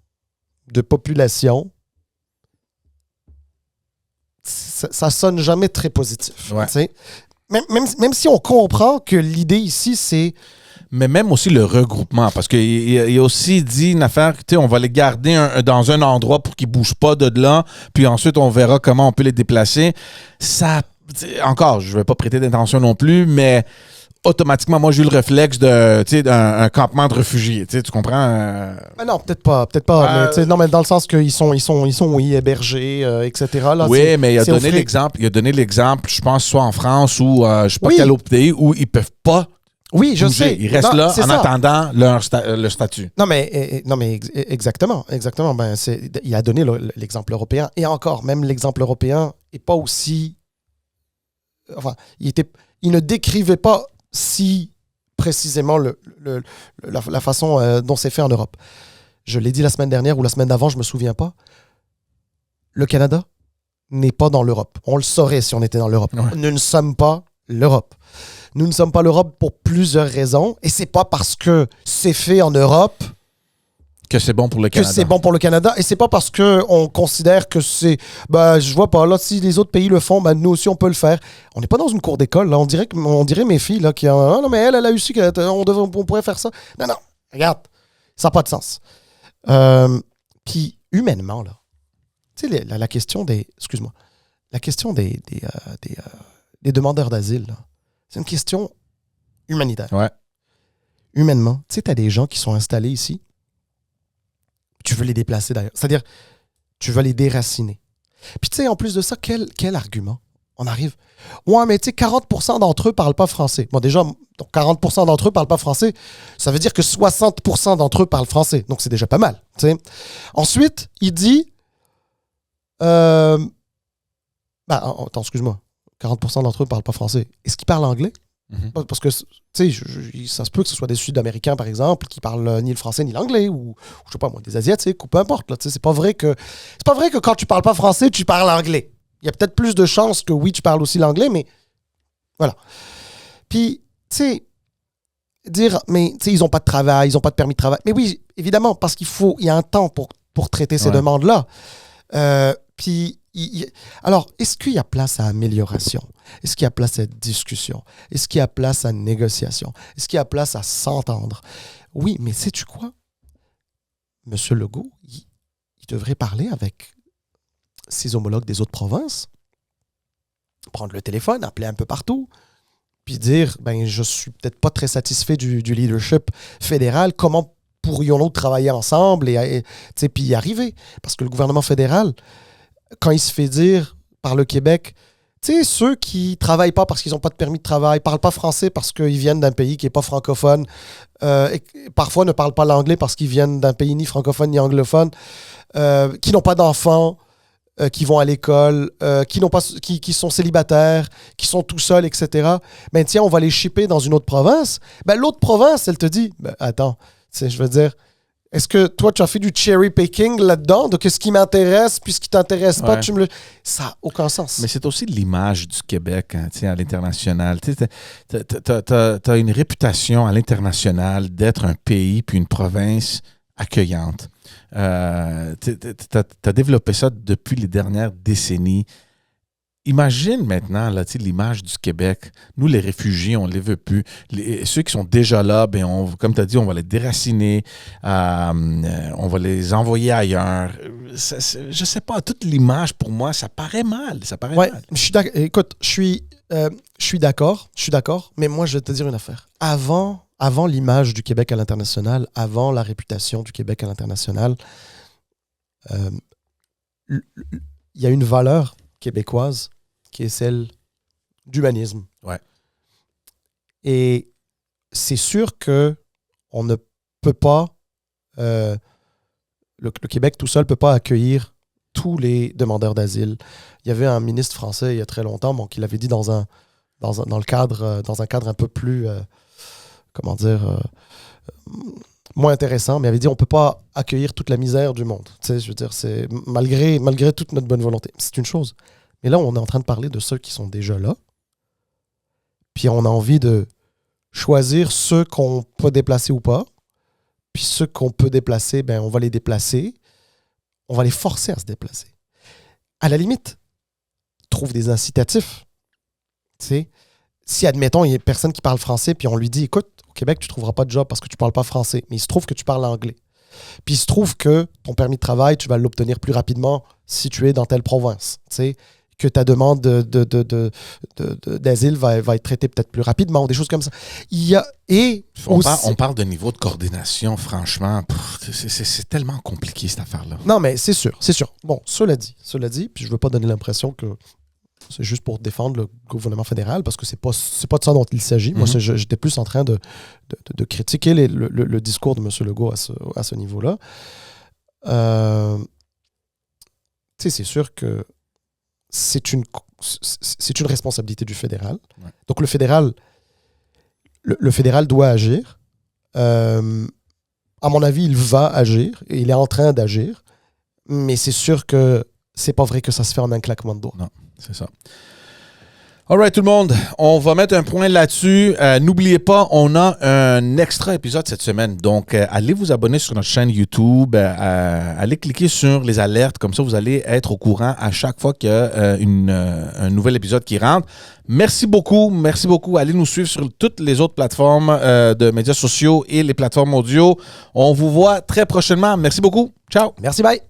de population, ça sonne jamais très positif. Ouais. Même si on comprend que l'idée ici, c'est... Mais même aussi le regroupement, parce qu'il a aussi dit une affaire, on va les garder dans un endroit pour qu'ils ne bougent pas de là, puis ensuite on verra comment on peut les déplacer. Ça, encore, je ne vais pas prêter d'intention non plus, mais automatiquement, moi, j'ai eu le réflexe d'un campement de réfugiés. Tu comprends? Mais non, peut-être pas. Mais, non, mais dans le sens qu'ils sont oui, hébergés, etc. Là, oui, mais il a donné l'exemple, je pense, soit en France ou je ne sais pas quel autre pays, où ils ne peuvent pas. Oui, je sais. Ils restent là en attendant le statut. Non, mais exactement. Ben, il a donné l'exemple européen. Et encore, même l'exemple européen n'est pas aussi... Enfin, il ne décrivait pas si précisément la façon dont c'est fait en Europe. Je l'ai dit la semaine dernière ou la semaine d'avant, je ne me souviens pas. Le Canada n'est pas dans l'Europe. On le saurait si on était dans l'Europe. Ouais. Nous ne sommes pas l'Europe. Nous ne sommes pas l'Europe pour plusieurs raisons. Et c'est pas parce que c'est fait en Europe que c'est bon pour le Canada. Que c'est bon pour le Canada. Et c'est pas parce qu'on considère que c'est... Ben, je vois pas. Là, si les autres pays le font, ben, nous aussi, on peut le faire. On n'est pas dans une cour d'école. Là. On dirait mes filles là, qui... Ah, non, mais elle a eu su qu'on pourrait faire ça. Non, regarde. Ça n'a pas de sens. Puis, humainement, là, tu sais, la question des... Excuse-moi. La question des demandeurs d'asile, là, c'est une question humanitaire. Ouais. Humainement, tu sais, tu as des gens qui sont installés ici. Tu veux les déplacer d'ailleurs. C'est-à-dire, tu veux les déraciner. Puis tu sais, en plus de ça, quel argument? On arrive. Ouais, mais tu sais, 40% d'entre eux parlent pas français. Bon, déjà, donc 40% d'entre eux parlent pas français. Ça veut dire que 60% d'entre eux parlent français. Donc c'est déjà pas mal. T'sais. Ensuite, il dit... attends, excuse-moi. 40% d'entre eux parlent pas français. Est-ce qu'ils parlent anglais? Mm-hmm. Parce que, tu sais, ça se peut que ce soit des Sud-Américains, par exemple, qui parlent ni le français ni l'anglais, ou je sais pas moi, des Asiatiques, ou peu importe. Là, c'est pas vrai que quand tu parles pas français, tu parles anglais. Il y a peut-être plus de chances que oui, tu parles aussi l'anglais, mais voilà. Puis, tu sais, dire, mais tu sais, ils n'ont pas de travail, ils n'ont pas de permis de travail. Mais oui, évidemment, parce il y a un temps pour traiter ces demandes-là. Puis, alors, est-ce qu'il y a place à amélioration? Est-ce qu'il y a place à discussion? Est-ce qu'il y a place à négociation? Est-ce qu'il y a place à s'entendre? Oui, mais sais-tu quoi? Monsieur Legault, il devrait parler avec ses homologues des autres provinces, prendre le téléphone, appeler un peu partout, puis dire, ben, je suis peut-être pas très satisfait du leadership fédéral, comment pourrions-nous travailler ensemble et puis y arriver? Parce que le gouvernement fédéral, quand il se fait dire par le Québec, tu sais, ceux qui travaillent pas parce qu'ils n'ont pas de permis de travail, parlent pas français parce qu'ils viennent d'un pays qui n'est pas francophone, et parfois ne parlent pas l'anglais parce qu'ils viennent d'un pays ni francophone ni anglophone, qui n'ont pas d'enfants, qui vont à l'école, qui sont célibataires, qui sont tout seuls, etc. Ben tiens, on va les shipper dans une autre province. Ben l'autre province, elle te dit, ben attends, je veux dire, est-ce que toi, tu as fait du cherry picking là-dedans? Donc, ce qui m'intéresse, puis ce qui t'intéresse pas, tu me le... Ça n'a aucun sens. Mais c'est aussi l'image du Québec à l'international. Tu as une réputation à l'international d'être un pays puis une province accueillante. Tu as développé ça depuis les dernières décennies. Imagine maintenant là, l'image du Québec. Nous, les réfugiés, on ne les veut plus. Ceux qui sont déjà là, ben comme tu as dit, on va les déraciner, on va les envoyer ailleurs. Je ne sais pas, toute l'image, pour moi, ça paraît mal. Ça paraît mal. Écoute, je suis d'accord, mais moi, je vais te dire une affaire. Avant l'image du Québec à l'international, avant la réputation du Québec à l'international, il y a une valeur québécoise qui est celle d'humanisme. Ouais. Et c'est sûr que on ne peut pas... le Québec tout seul ne peut pas accueillir tous les demandeurs d'asile. Il y avait un ministre français il y a très longtemps qui l'avait dit dans un cadre un peu plus... moins intéressant, mais il avait dit on ne peut pas accueillir toute la misère du monde. Tu sais, je veux dire, c'est malgré toute notre bonne volonté. C'est une chose. Mais là, on est en train de parler de ceux qui sont déjà là. Puis on a envie de choisir ceux qu'on peut déplacer ou pas. Puis ceux qu'on peut déplacer, ben, on va les déplacer. On va les forcer à se déplacer. À la limite, trouve des incitatifs. Tu sais, si, admettons, il y a une personne qui parle français, puis on lui dit, écoute, au Québec, tu ne trouveras pas de job parce que tu ne parles pas français. Mais il se trouve que tu parles anglais. Puis il se trouve que ton permis de travail, tu vas l'obtenir plus rapidement si tu es dans telle province. Tu sais, que ta demande d'asile va être traitée peut-être plus rapidement, ou des choses comme ça. On parle de niveau de coordination, franchement. C'est tellement compliqué, cette affaire-là. Non, mais c'est sûr. Bon, cela dit, puis je ne veux pas donner l'impression que c'est juste pour défendre le gouvernement fédéral, parce que c'est pas de ça dont il s'agit. Moi, j'étais plus en train de critiquer le discours de M. Legault à ce niveau-là. Tu sais, c'est sûr que c'est une responsabilité du fédéral. Ouais. Donc, le fédéral doit agir. À mon avis, il va agir. Et il est en train d'agir. Mais c'est sûr que c'est pas vrai que ça se fait en un claquement de doigts. Non, c'est ça. All right, tout le monde, on va mettre un point là-dessus. N'oubliez pas, on a un extra épisode cette semaine. Donc, allez vous abonner sur notre chaîne YouTube. Allez cliquer sur les alertes. Comme ça, vous allez être au courant à chaque fois qu'il y a un nouvel épisode qui rentre. Merci beaucoup. Allez nous suivre sur toutes les autres plateformes de médias sociaux et les plateformes audio. On vous voit très prochainement. Merci beaucoup. Ciao. Merci, bye.